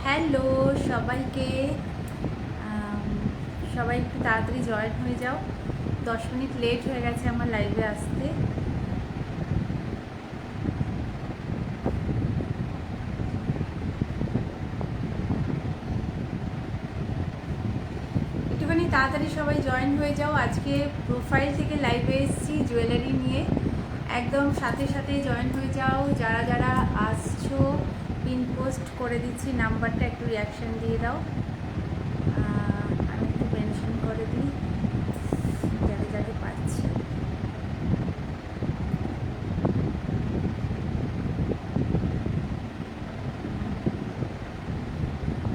Hello সবাইকে। সবাই একটু তাড়াতাড়ি জয়েন হয়ে যাও। 10 মিনিট লেট হয়ে গেছে আমার লাইভে আসতে। একটুখানি তাড়াতাড়ি সবাই জয়েন হয়ে যাও। আজকে প্রোফাইল থেকে লাইভে এসেছি জুয়েলারি নিয়ে। একদম সাথে সাথে জয়েন হয়ে যাও। যারা যারা আসছো পিন পোস্ট করে দিচ্ছি, নাম্বারটা একটু রিয়াকশান দিয়ে দাও। আমি একটু মেনশন করে দিই যাকে যাকে পাচ্ছি।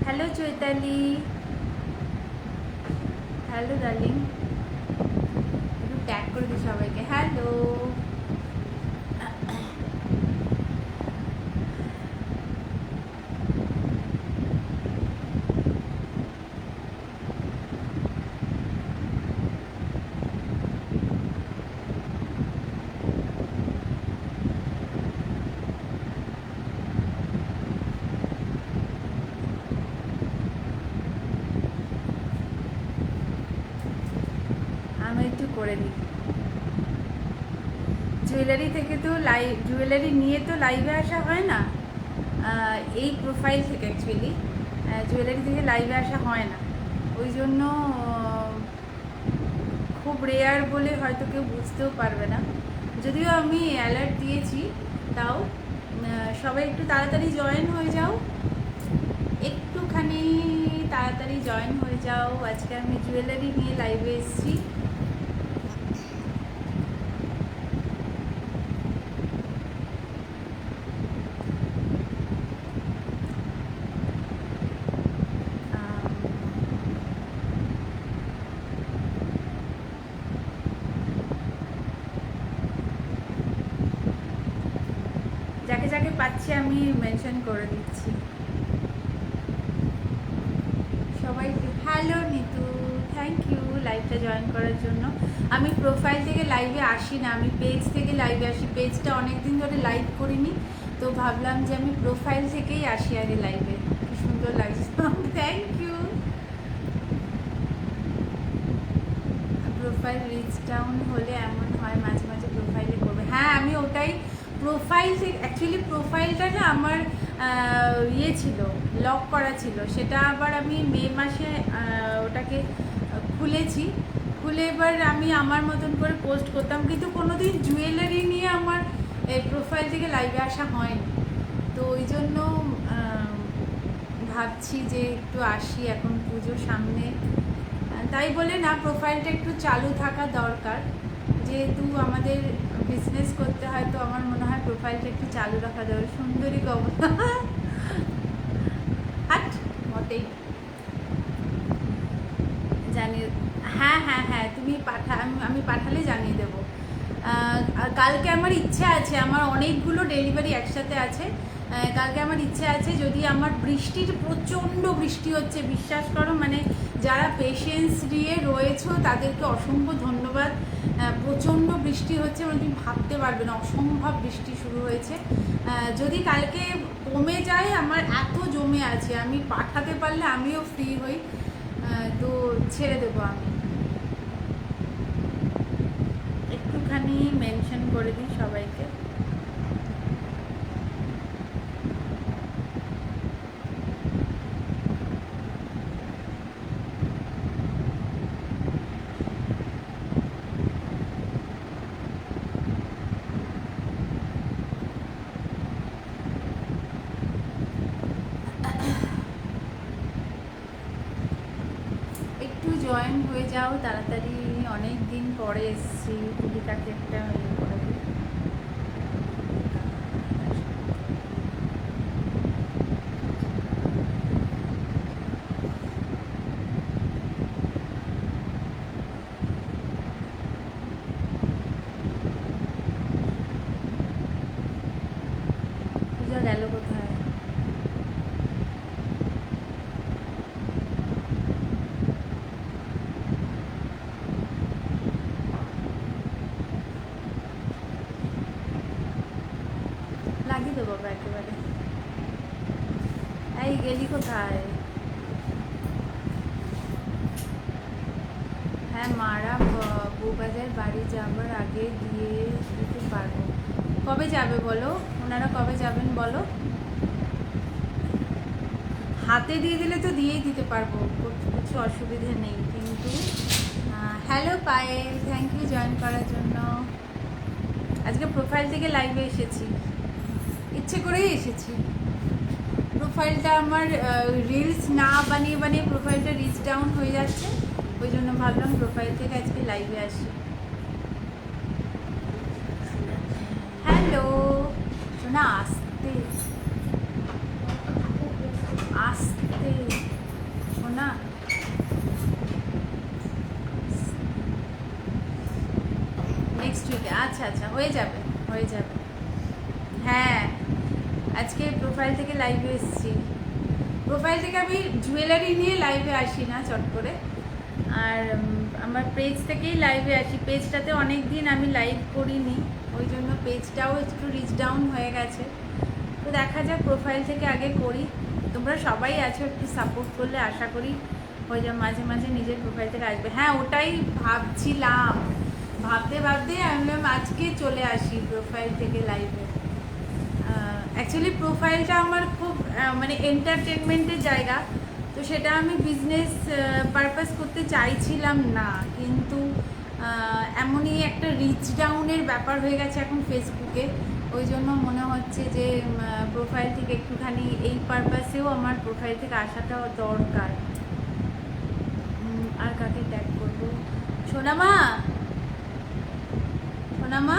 হ্যালো চৈতালি, হ্যালো ডার্লিং, একটু ট্যাগ করে দিই সবাইকে। হ্যালো, আমি একটু করে দিই। জুয়েলারি থেকে তো জুয়েলারি নিয়ে তো লাইভে আসা হয় না, এই প্রোফাইল থেকে অ্যাকচুয়ালি জুয়েলারি থেকে লাইভে আসা হয় না। ওই জন্য খুব রেয়ার বলে হয়তো কেউ বুঝতেও পারবে না। যদিও আমি অ্যালার্ট দিয়েছি, তাও সবাই একটু তাড়াতাড়ি জয়েন হয়ে যাও। একটুখানি তাড়াতাড়ি জয়েন হয়ে যাও। আজকে আমি জুয়েলারি নিয়ে লাইভে এসেছি। যাকে যাকে পাচ্ছি আমি মেনশন করে দিচ্ছি। সবাই হ্যালো নিতু, থ্যাংক ইউ লাইভটা জয়েন করার জন্য। আমি প্রোফাইল থেকে লাইভে আসি না, আমি পেজ থেকে লাইভে আসি। পেজটা অনেক দিন ধরে লাইভ করিনি, তো ভাবলাম যে আমি প্রোফাইল থেকেই আসি আগে লাইভে। কি সুন্দর লাগছে, thank you. Profile reach down হলে এমন হয়, মাঝে মাঝে প্রোফাইলে করবে। হ্যাঁ, আমি ওটাই প্রোফাইল থেকে অ্যাকচুয়ালি প্রোফাইলটা না আমার ইয়ে ছিল, লক করা ছিল। সেটা আবার আমি মে মাসে ওটাকে খুলেছি। খুলে এবার আমি আমার মতন করে পোস্ট করতাম, কিন্তু কোনোদিন জুয়েলারি নিয়ে আমার এই প্রোফাইল থেকে লাইভে আসা হয়নি। তো ওই জন্য ভাবছি যে একটু আসি, এখন পুজো সামনে, তাই বলে না প্রোফাইলটা একটু চালু থাকা দরকার। যেহেতু আমাদের বিজনেস করতে হয়, তো আমার মনে হয় প্রোফাইলটা একটু চালু রাখা দরকার। সুন্দরী কবর হাট মোটেই জানিয়ে। হ্যাঁ হ্যাঁ হ্যাঁ, তুমি আমি পাঠালে জানিয়ে দেবো। কালকে আমার ইচ্ছে আছে, আমার অনেকগুলো ডেলিভারি একসাথে আছে। কালকে আমার ইচ্ছে আছে, যদি আমার প্রচণ্ড বৃষ্টি হচ্ছে, বিশ্বাস করো, মানে যারা পেশেন্স নিয়ে রয়েছো তাদেরকে অসংখ্য ধন্যবাদ। প্রচণ্ড বৃষ্টি হচ্ছে, মানে তুমি ভাবতে পারবে না, অসম্ভব বৃষ্টি শুরু হয়েছে। যদি কালকে কমে যায়, আমার এত জমে আছে, আমি পাঠাতে পারলে আমিও ফ্রি হই, তো ছেড়ে দেবো। আমি একটুখানি মেনশন করে দিই সবাইকে। একটু জয়েন হয়ে যাও তাড়াতাড়ি, অনেক দিন পরে এসেছি। দিদিটাকে একটা ইয়ে করে দিই। পূজা গেল কোথায়? লাগিয়ে দেবো বাবা, একেবারে এই গেলি কোথায়? হ্যাঁ, মারা বউবাজার বাড়ি যাবার আগে দিয়ে দিতে পারবো। কবে যাবে বলো? ওনারা কবে যাবেন বলো? হাতে দিয়ে দিলে তো দিয়েই দিতে পারবো, কিছু অসুবিধে নেই। কিন্তু hello Payel, thank you join করার জন্য। আজকে প্রোফাইল থেকে লাইভে এসেছি, ইচ্ছে করেই এসেছি। প্রোফাইলটা আমার রিলস না বানিয়ে বানিয়ে প্রোফাইলটা রিচ ডাউন হয়ে যাচ্ছে, ওই জন্য ভাবলাম প্রোফাইল থেকে আজকে লাইভে আসি। হ্যালো শোনা, আসতে আসতে শোনা। নেক্সট উইকে, আচ্ছা আচ্ছা, হয়ে যাবে হয়ে যাবে। হ্যাঁ, আজকে প্রোফাইল থেকে লাইভে এসেছি। প্রোফাইল থেকে আমি জুয়েলারি নিয়ে লাইভে আসি না চট করে, আর আমার পেজ থেকেই লাইভে আসি। পেজটাতে অনেক দিন আমি লাইভ করিনি, ওই জন্য পেজটাও একটু রিচ ডাউন হয়ে গেছে। তো দেখা যাক, প্রোফাইল থেকে আগে করি। তোমরা সবাই আছো, একটু সাপোর্ট করলে আশা করি হয়ে যাবে। মাঝে মাঝে নিজের প্রোফাইল থেকে আসবে। হ্যাঁ, ওটাই ভাবছিলাম, ভাবতে ভাবতে আমি বললাম আজকে চলে আসি প্রোফাইল থেকে লাইভে। অ্যাকচুয়ালি প্রোফাইলটা আমার খুব মানে এন্টারটেনমেন্টের জায়গা, তো সেটা আমি বিজনেস পারপাস করতে চাইছিলাম না, কিন্তু এমনই একটা রিচ ডাউনের ব্যাপার হয়ে গেছে এখন ফেসবুকে, ওই জন্য মনে হচ্ছে যে প্রোফাইল থেকে একটুখানি এই পারপাসেও আমার প্রোফাইল থেকে আসাটাও দরকার। আর কাকে ট্যাগ করবো? সোনামা, সোনামা,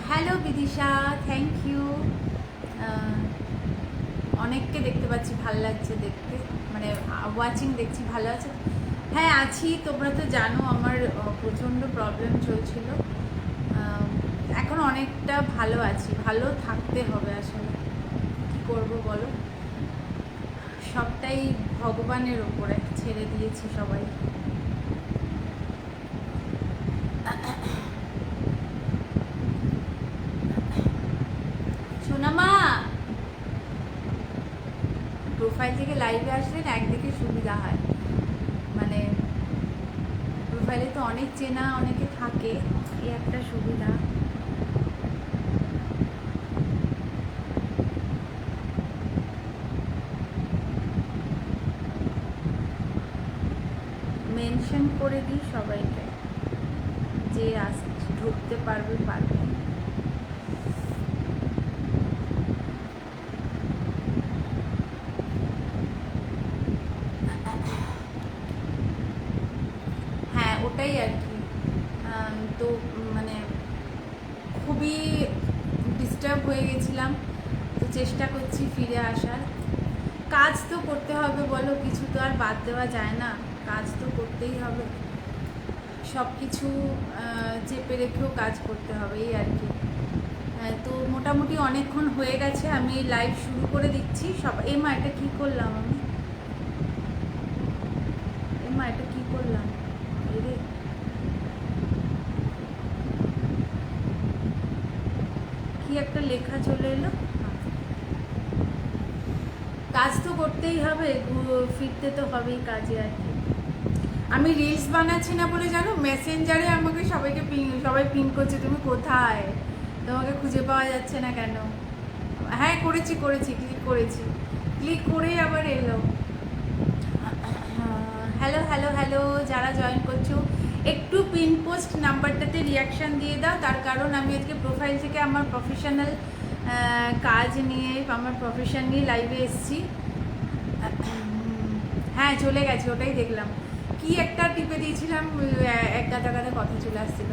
হ্যালো বিদিশা, থ্যাংক ইউ। অনেককে দেখতে পাচ্ছি, ভালো লাগছে দেখতে, মানে ওয়াচিং দেখছি, ভালো আছে। হ্যাঁ আছি, তোমরা তো জানো আমার প্রচণ্ড প্রবলেম চলছিল, এখন অনেকটা ভালো আছি। ভালো থাকতে হবে আসলে, কী করবো বলো, সবটাই ভগবানের ওপরে ছেড়ে দিয়েছি সবাই। সোনামা, প্রোফাইল থেকে লাইভে আসলে না একদিকে সুবিধা হয়, মানে প্রোফাইলে তো অনেক চেনা অনেকে থাকে, এই একটা সুবিধা। মেনশন করে দিই সবাইকে, যে ঢুকতে পারবে পারবে। হ্যাঁ ওটাই আর কি। তো মানে খুবই ডিস্টার্ব হয়ে গেছিলাম, তো চেষ্টা করছি ফিরে আসার। কাজ তো করতে হবে বলো, কিছু তো আর বাদ দেওয়া যায় না, কাজ তো করতেই হবে, সব কিছু চেপে রেখেও কাজ করতে হবে, এই আর কি। তো মোটামুটি অনেকক্ষণ হয়ে গেছে, আমি লাইভ শুরু করে দিচ্ছি। সব মা এটা কী করলাম আমি? মা এটা কী করলাম? রে কি একটা লেখা চলে এলো। কাজ তো করতেই হবে, ফিরতে তো হবেই কাজে আর কি। আমি রিলস বানাচ্ছি না বলে জানো, মেসেঞ্জারে আমাকে সবাই পিন করছে, তুমি কোথায়, তোমাকে খুঁজে পাওয়া যাচ্ছে না কেন। হ্যাঁ করেছি ক্লিক করেছি, ক্লিক করেই আবার এলো। হ্যালো হ্যালো হ্যালো, যারা জয়েন করছো একটু পিন পোস্ট নাম্বারটাতে রিয়াকশান দিয়ে দাও, তার কারণ আমি আজকে প্রোফাইল থেকে আমার প্রফেশনাল কাজ নিয়ে, আমার প্রফেশন নিয়ে লাইভে এসেছি। হ্যাঁ চলে গেছে, ওটাই দেখলাম, কি একটা টিপে দিয়েছিলাম, এক গাদা গাদা কথা চলে আসছিল।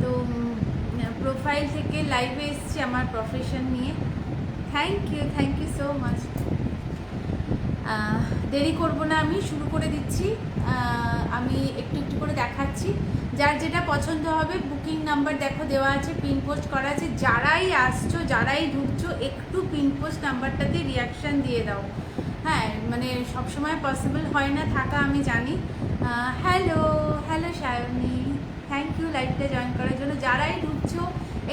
তো প্রোফাইল থেকে লাইভে এসেছি আমার প্রফেশন নিয়ে। Thank you so much. দেরি করব না, আমি শুরু করে দিচ্ছি। আমি একটু একটু করে দেখাচ্ছি, যার যেটা পছন্দ হবে বুকিং নাম্বার দেখো দেওয়া আছে, পিন পোস্ট করা আছে। যারাই আসছো, যারাই ঢুকছো, একটু পিন পোস্ট নাম্বারটাতে রিয়াকশান দিয়ে দাও। হ্যাঁ মানে সবসময় পসিবল হয় না থাকা, আমি জানি। Hello hello Sayani, thank you লাইভটা জয়েন করার জন্য। যারাই ঢুকছো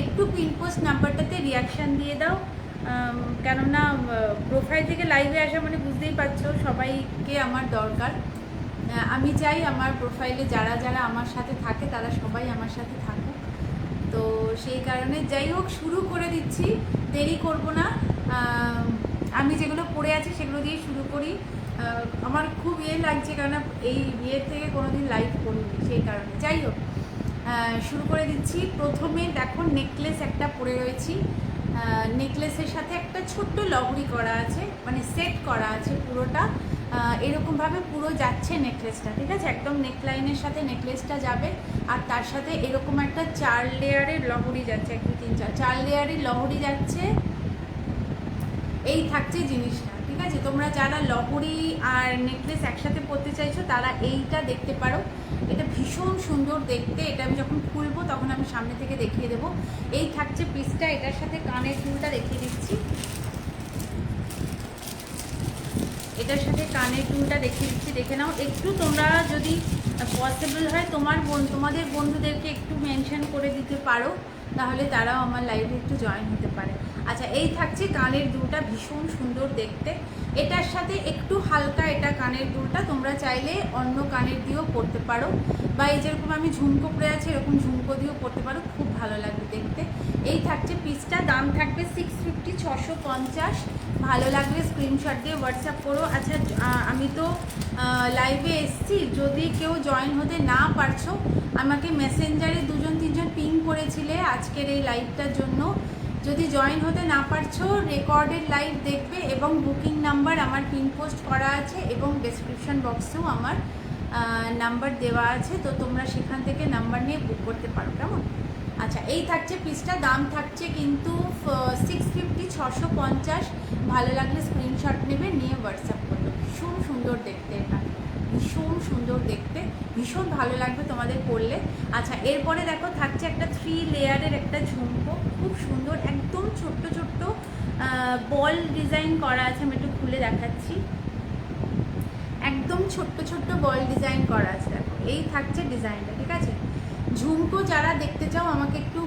একটু একটু পিনপোস্ট নাম্বারটাতে রিয়াকশান দিয়ে দাও, কেননা প্রোফাইল থেকে লাইভে আসা মানে বুঝতেই পারছো সবাইকে আমার দরকার। আমি চাই আমার প্রোফাইলে যারা যারা আমার সাথে থাকে তারা সবাই আমার সাথে থাকুক। তো সেই কারণে যাই হোক শুরু করে দিচ্ছি, দেরি করব না। আমি যেগুলো পড়ে আছি সেগুলো দিয়ে শুরু করি। আমার খুব লাগছে, কেননা এই বিয়ের থেকে কোনোদিন লাইভ করিনি, সেই কারণে। যাই হোক শুরু করে দিচ্ছি। প্রথমে দেখো নেকলেস একটা পরে রয়েছি, নেকলেসের সাথে একটা ছোট্ট লহরি করা আছে, মানে সেট করা আছে পুরোটা। এরকমভাবে পুরো যাচ্ছে নেকলেসটা, ঠিক আছে? একদম নেকলাইনের সাথে নেকলেসটা যাবে, আর তার সাথে এরকম একটা 4 লেয়ারের লহরি যাচ্ছে, 1 2 3 4 লেয়ারের লহরি যাচ্ছে। এই থাকছে জিনিসটা, ঠিক আছে? তোমরা যারা লহরি আর নেকলেস একসাথে পরতে চাইছো তারা এইটা দেখতে পারো, এটা ভীষণ সুন্দর দেখতে। এটা আমি যখন খুলবো তখন আমি সামনে থেকে দেখিয়ে দেবো। এই থাকছে পিসটা, এটার সাথে কানের দুলটা দেখিয়ে দিচ্ছি, এটার সাথে কানের দুলটা দেখিয়ে দিচ্ছি, দেখে নাও একটু। তোমরা যদি পসিবল হয় তোমাদের বন্ধুদেরকে একটু মেনশন করে দিতে পারো, তাহলে তারাও আমার লাইভে একটু জয়েন হতে পারে। আচ্ছা, এই থাকছে কানের দুলটা, ভীষণ সুন্দর দেখতে। এটার সাথে একটু হালকা এটা কানের দুলটা তোমরা চাইলে অন্য কানের দিয়েও পরতে পারো, বা এই যেরকম আমি ঝুমকো পরে আছি এরকম ঝুমকো দিয়েও পরতে পারো, খুব ভালো লাগবে দেখতে। এই থাকছে পিসটা, দাম থাকবে 650, 650। ভালো লাগলে স্ক্রিনশট দিয়ে হোয়াটসঅ্যাপ করো। আচ্ছা, আমি তো লাইভে এসছি, যদি কেউ জয়েন হতে না পারছো আমাকে মেসেঞ্জারে 2 জন 3 জন পিং করেছিলে আজকের এই লাইভটার জন্য। যদি জয়েন হতে না পারছো রেকর্ডেড লাইভ দেখবে, এবং বুকিং নাম্বার আমার পিন পোস্ট করা আছে, এবং ডেসক্রিপশন বক্সেও আমার নাম্বার দেওয়া আছে, তো তোমরা সেখান থেকে নাম্বার নিয়ে বুক করতে পারো, কেমন? আচ্ছা, এই থাকছে পিসটা, দাম থাকছে কিন্তু 650, 650। ভালো লাগলে স্ক্রিনশট নেবে, নিয়ে হোয়াটসঅ্যাপ করবে। ভীষণ সুন্দর দেখতে, এটা ভীষণ সুন্দর দেখতে, ভীষণ ভালো লাগবে তোমাদের পরলে। আচ্ছা, এরপরে দেখো থাকছে একটা 3 লেয়ারের একটা ঝুমকো, খুব সুন্দর, একদম ছোট্ট ছোট্ট বল ডিজাইন করা আছে। আমি একটু খুলে দেখাচ্ছি, একদম ছোট্ট ছোট্ট বল ডিজাইন করা আছে। দেখো এই থাকছে ডিজাইনটা, ঠিক আছে? ঝুমকো যারা দেখতে চাও আমাকে একটু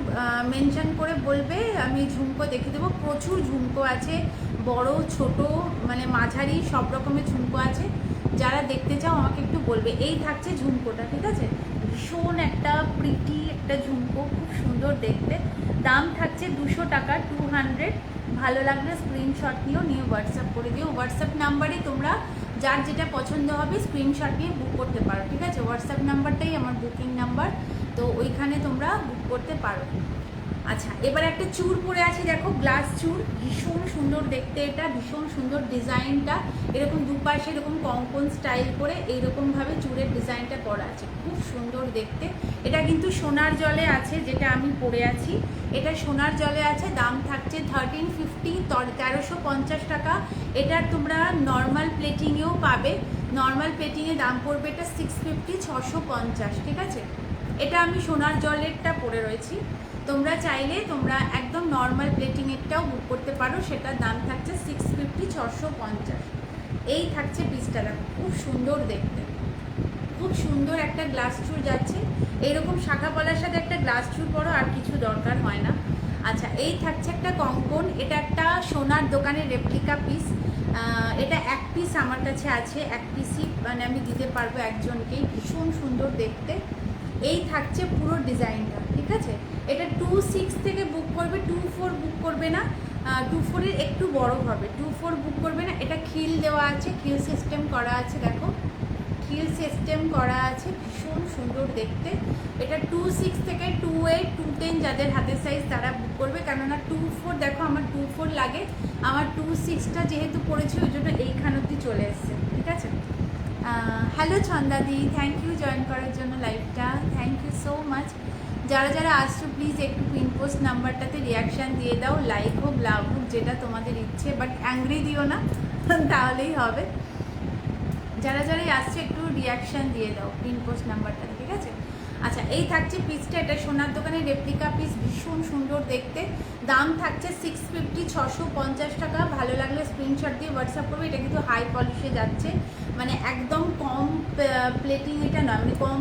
মেনশন করে বলবে, আমি ঝুমকো দেখে দেবো। প্রচুর ঝুমকো আছে, বড় ছোট মানে মাঝারি সব রকমের ঝুমকো আছে। যারা দেখতে চাও আমাকে একটু বলবে। এই থাকছে ঝুমকোটা, ঠিক আছে? ভীষণ একটা প্রিটি একটা ঝুমকো, খুব সুন্দর দেখতে। দাম থাকছে 200 টাকা, 200। ভালো লাগলে স্ক্রিনশট নিয়ে হোয়াটসঅ্যাপ করে দিও। হোয়াটসঅ্যাপ নাম্বারে তোমরা যার যেটা পছন্দ হবে স্ক্রিনশট নিয়ে বুক করতে পারো, ঠিক আছে? হোয়াটসঅ্যাপ নাম্বারটাই আমার বুকিং নাম্বার, তো ওইখানে তোমরা বুক করতে পারো। আচ্ছা, এবার একটা চূড় পরে আছি, দেখো গ্লাস চূড়, ভীষণ সুন্দর দেখতে, এটা ভীষণ সুন্দর ডিজাইনটা। এরকম দুপাশে এরকম কঙ্কন স্টাইল করে এইরকমভাবে চূড়ের ডিজাইনটা করা আছে, খুব সুন্দর দেখতে। এটা কিন্তু সোনার জলে আছে, যেটা আমি পরে আছি এটা সোনার জলে আছে। দাম থাকছে 1350, 1350 টাকা। এটা তোমরা নর্মাল প্লেটিংয়েও পাবে, নর্মাল প্লেটিংয়ে দাম পড়বে এটা 650, 650, ঠিক আছে? এটা আমি সোনার জলেরটা পরে রয়েছি, তোমরা চাইলে তোমরা একদম নর্মাল প্লেটিংয়েরটাও বুক করতে পারো, সেটার দাম থাকছে 650, 650। এই থাকছে পিসটা, দেখো খুব সুন্দর দেখতে, খুব সুন্দর একটা গ্লাস চুর যাচ্ছে। এইরকম শাখা পলার সাথে একটা গ্লাস চুর পরো, আর কিছু দরকার হয় না। আচ্ছা, এই থাকছে একটা কঙ্কন, এটা একটা সোনার দোকানের রেপ্লিকা পিস। এটা 1 পিস আমার কাছে আছে, 1 পিসই মানে আমি দিতে পারবো একজনকেই, ভীষণ সুন্দর দেখতে। এই থাকছে পুরো ডিজাইনটা, ঠিক আছে? এটা 26 থেকে বুক করবে, 24 বুক করবে না, 24-এর একটু বড় হবে, 24 বুক করবে না। এটা খিল দেওয়া আছে, খিল সিস্টেম করা আছে, দেখো খিল সিস্টেম করা আছে, ভীষণ সুন্দর দেখতে। এটা 26 থেকে 28, 210 যাদের হাতের সাইজ তারা বুক করবে, কেননা 24 দেখো আমার 24 লাগে, আমার 26টা যেহেতু পড়েছি ওই জন্য এইখান অবধি চলে এসছে, ঠিক আছে? হ্যালো ছন্দাদি, থ্যাংক ইউ জয়েন করার জন্য লাইভটা, থ্যাংক ইউ সো মাচ। যারা যারা আসছো প্লিজ একটু পিনপোস্ট নাম্বারটাতে রিয়াকশান দিয়ে দাও, লাইক হোক লাভ হোক যেটা তোমাদের ইচ্ছে, বাট অ্যাংরি দিও না তাহলেই হবে। যারা যারাই আসছে একটু রিয়াকশান দিয়ে দাও পিনপোস্ট নাম্বারটা, ঠিক আছে? আচ্ছা, এই থাকছে পিসটা, এটা সোনার দোকানের রেপ্লিকা পিস, ভীষণ সুন্দর দেখতে। দাম থাকছে 650, 650 টাকা। ভালো লাগলে স্ক্রিনশট দিয়ে হোয়াটসঅ্যাপ করবে। এটা কিন্তু হাই পলিশে যাচ্ছে, মানে একদম কম প্লেটিং এটা নয়, মানে কম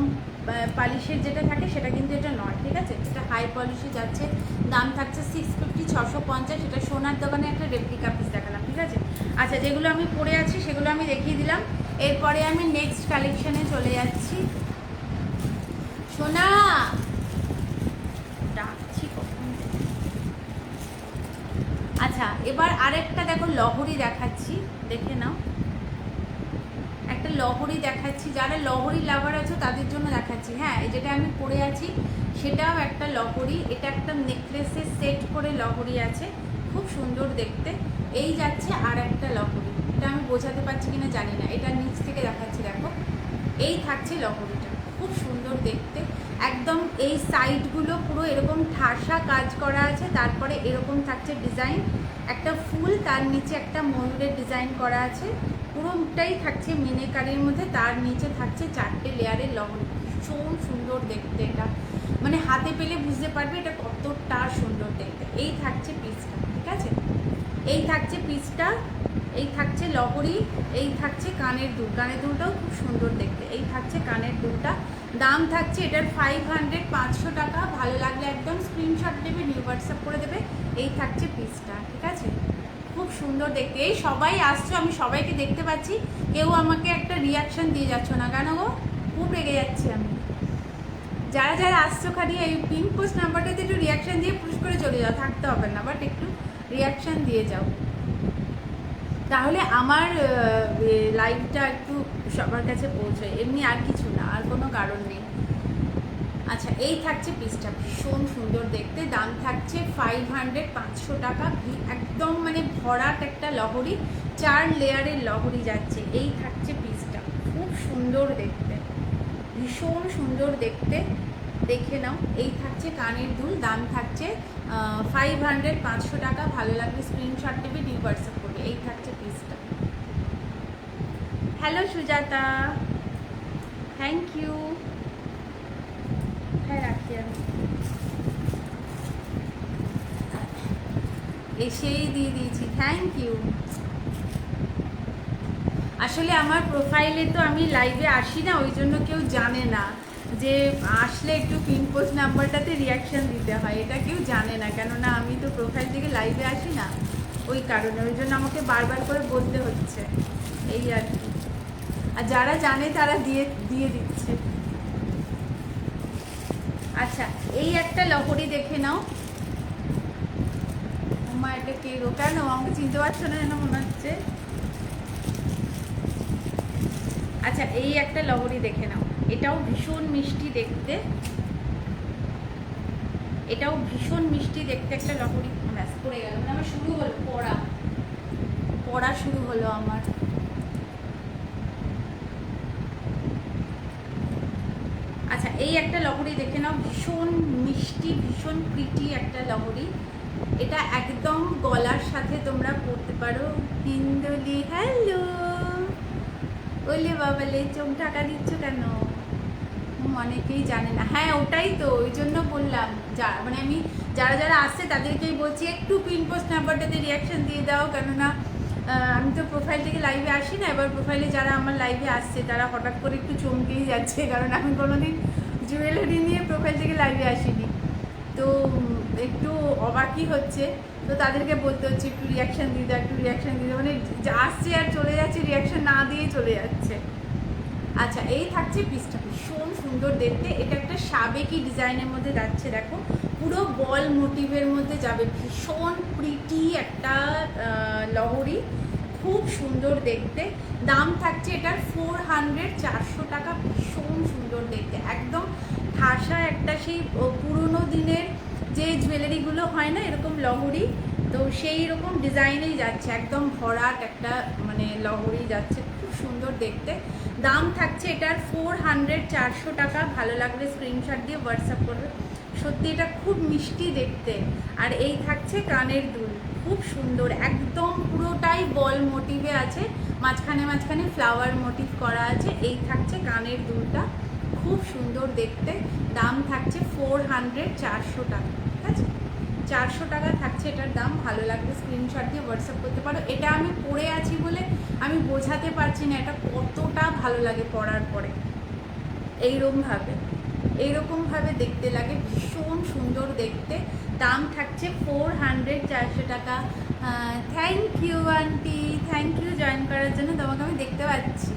পলিশের যেটা থাকে সেটা কিন্তু এটা নয়, ঠিক আছে? এটা হাই পলিশে যাচ্ছে, দাম থাকছে 650, 650। এটা সোনার দোকানে একটা রেপ্লিকা পিস দেখালাম, ঠিক আছে? আচ্ছা, যেগুলো আমি পরে আছি সেগুলো আমি দেখিয়ে দিলাম। এরপরে আমি নেক্সট কালেকশানে চলে যাচ্ছি। সোনা ডাকছি কখন? আচ্ছা, এবার আরেকটা দেখো লহরি দেখাচ্ছি, দেখে নাও। একটা লহরি দেখাচ্ছি, যারা লহরি লাভার আছো তাদের জন্য দেখাচ্ছি। হ্যাঁ, যেটা আমি পরে আছি সেটাও একটা লহরি। এটা একটা নেকলেসের সেট করে লহরি আছে, খুব সুন্দর দেখতে। এই যাচ্ছে আর একটা লহরি, এটা আমি বোঝাতে পারছি কিনা জানি না, এটা নিচ থেকে দেখাচ্ছি, দেখো। এই থাকছে লহরিটা, খুব সুন্দর দেখতে একদম। এই সাইডগুলো পুরো এরকম ঠাসা কাজ করা আছে, তারপরে এরকম থাকছে ডিজাইন, একটা ফুল, তার নিচে একটা ময়ূরের ডিজাইন করা আছে, পুরোটাই থাকছে মিনেকারির মধ্যে। তার নিচে থাকছে 4টে লেয়ারের লহরি, ভীষণ সুন্দর দেখতে। এটা মানে হাতে পেলে বুঝতে পারবে এটা কতটা সুন্দর দেখতে। এই থাকছে পিসটা, ঠিক আছে? এই থাকছে পিসটা, এই থাকছে লহরি, এই থাকছে কানের দুল। কানের দুলটাও খুব সুন্দর দেখতে। এই থাকছে কানের দুলটা, দাম থাকছে এটার 500, 500 টাকা। ভালো লাগলে একদম স্ক্রিনশট দেবে, নিউ হোয়াটসঅ্যাপ করে দেবে। এই থাকছে পিসটা, ঠিক আছে? খুব সুন্দর দেখতে। এই সবাই আসছো, আমি সবাইকে দেখতে পাচ্ছি, কেউ আমাকে একটা রিয়াকশন দিয়ে যাচ্ছ না কেন গো? খুব রেগে যাচ্ছি আমি। যারা যারা আসছো খালি এই পিন পোস্ট নাম্বারটাতে একটু রিয়াকশন দিয়ে পুশ করে চলে যাও, থাকতে হবে না, বাট একটু রিয়াকশন দিয়ে যাও, তাহলে আমার লাইভটা একটু সবার কাছে পৌঁছয়। এমনি আর কিছু না, আর কোনো কারণ নেই। আচ্ছা, এই থাকছে পিসটা, ভীষণ সুন্দর দেখতে। দাম থাকছে 500, 500 টাকা। একদম মানে ভরাট একটা লহরি, 4 লেয়ারের লহরি যাচ্ছে। এই থাকছে পিসটা, খুব সুন্দর দেখতে, ভীষণ সুন্দর দেখতে, দেখে নাও। এই থাকছে কানের দুল, দাম থাকছে 500, 500 টাকা। ভালো লাগলে স্ক্রিনশট নেবে, নিউ হোয়াটসঅ্যাপ করবে। এই থাকছে পিসটা। Hello Sujata, thank you. হ্যাঁ, রাখি আমি, এসেই দিয়ে দিয়েছি, থ্যাংক ইউ। আসলে আমার প্রোফাইলে তো আমি লাইভে আসি না, ওই জন্য কেউ জানে না যে আসলে একটু পিন পোস্ট নাম্বারটাতে রিয়াকশান দিতে হয়, এটা কেউ জানে না, কেননা আমি তো প্রোফাইল থেকে লাইভে আসি না, ওই কারণে। ওই জন্য আমাকে বারবার করে বলতে হচ্ছে, এই আর কি। আর যারা জানে তারা দিয়ে দিয়ে দিচ্ছে। আচ্ছা, এই একটা লহরি দেখে নাও। মা, এটা কে গো? কেন আমাকে চিনতে পারছো না যেন মনে হচ্ছে। আচ্ছা, এই একটা লহরি দেখে নাও, এটাও ভীষণ মিষ্টি দেখতে, এটাও ভীষণ মিষ্টি দেখতে একটা লহরি। ব্যাস, পড়ে গেল, মানে আমার শুরু হলো পড়া, পড়া শুরু হলো আমার। আচ্ছা, এই একটা লহরি দেখে নাও, ভীষণ মিষ্টি, ভীষণ প্রিটি একটা লহরি। এটা একদম গলার সাথে তোমরা পরতে পারো। হিন্দুলি, হ্যালো, ওলে বাবালে, চোখ ঢাকা দিচ্ছ কেন? অনেকেই জানে না। হ্যাঁ, ওটাই তো, ওই জন্য বললাম, যা মানে আমি যারা যারা আসছে তাদেরকেই বলছি একটু পিন পোস্ট নাম্বারটাতে রিয়াকশন দিয়ে দাও, কেননা আমি তো প্রোফাইল থেকে লাইভে আসি না। এবার প্রোফাইলে যারা আমার লাইভে আসছে তারা হঠাৎ করে একটু চমকেই যাচ্ছে, কারণ আমি কোনোদিন জুয়েলারি নিয়ে প্রোফাইল থেকে লাইভে আসিনি, তো একটু অবাকই হচ্ছে। তো তাদেরকে বলতে হচ্ছে একটু রিয়াকশান দিয়ে দাও, একটু রিয়াকশান দিয়ে দাও, মানে আসছে আর চলে যাচ্ছে, রিয়াকশান না দিয়ে চলে যাচ্ছে। আচ্ছা, এই থাকছে পিসটা, ভীষণ সুন্দর দেখতে। এটা একটা সাবেকি ডিজাইনের মধ্যে যাচ্ছে, দেখো, পুরো বল মোটিভের মধ্যে যাবে, ভীষণ প্রিটি একটা লহরি, খুব সুন্দর দেখতে। দাম থাকছে এটার 400, 400 টাকা। ভীষণ সুন্দর দেখতে, একদম ঠাসা একটা সেই পুরোনো দিনের যে জুয়েলারিগুলো হয় না এরকম লহরি, তো সেই রকম ডিজাইনেই যাচ্ছে, একদম ভরাট একটা মানে লহরি যাচ্ছে, খুব সুন্দর দেখতে। দাম থাকছে এটার 400, 400 টাকা। ভালো লাগলে স্ক্রিনশট দিয়ে হোয়াটসঅ্যাপ করবে। সত্যি এটা খুব মিষ্টি দেখতে। আর এই থাকছে কানের দুল, খুব সুন্দর, একদম পুরোটাই বল মোটিভে আছে, মাঝখানে মাঝখানে ফ্লাওয়ার মোটিভ করা আছে। এই থাকছে কানের দুলটা, খুব সুন্দর দেখতে। দাম থাকছে 400, 400 টাকা, ঠিক আছে? 400 টাকা থাকছে এটার দাম। ভালো লাগবে স্ক্রিনশট দিয়ে হোয়াটসঅ্যাপ করতে পারো। এটা আমি পরে আছি বলে আমি বোঝাতে পারছি না এটা কতটা ভালো লাগে পরার পরে, এইরকমভাবে। এইরকমভাবে দেখতে লাগে, ভীষণ সুন্দর দেখতে। দাম থাকছে 400, 400 টাকা। Thank you aunty, thank you join করার জন্য। তোমাকে আমি দেখতে পাচ্ছি।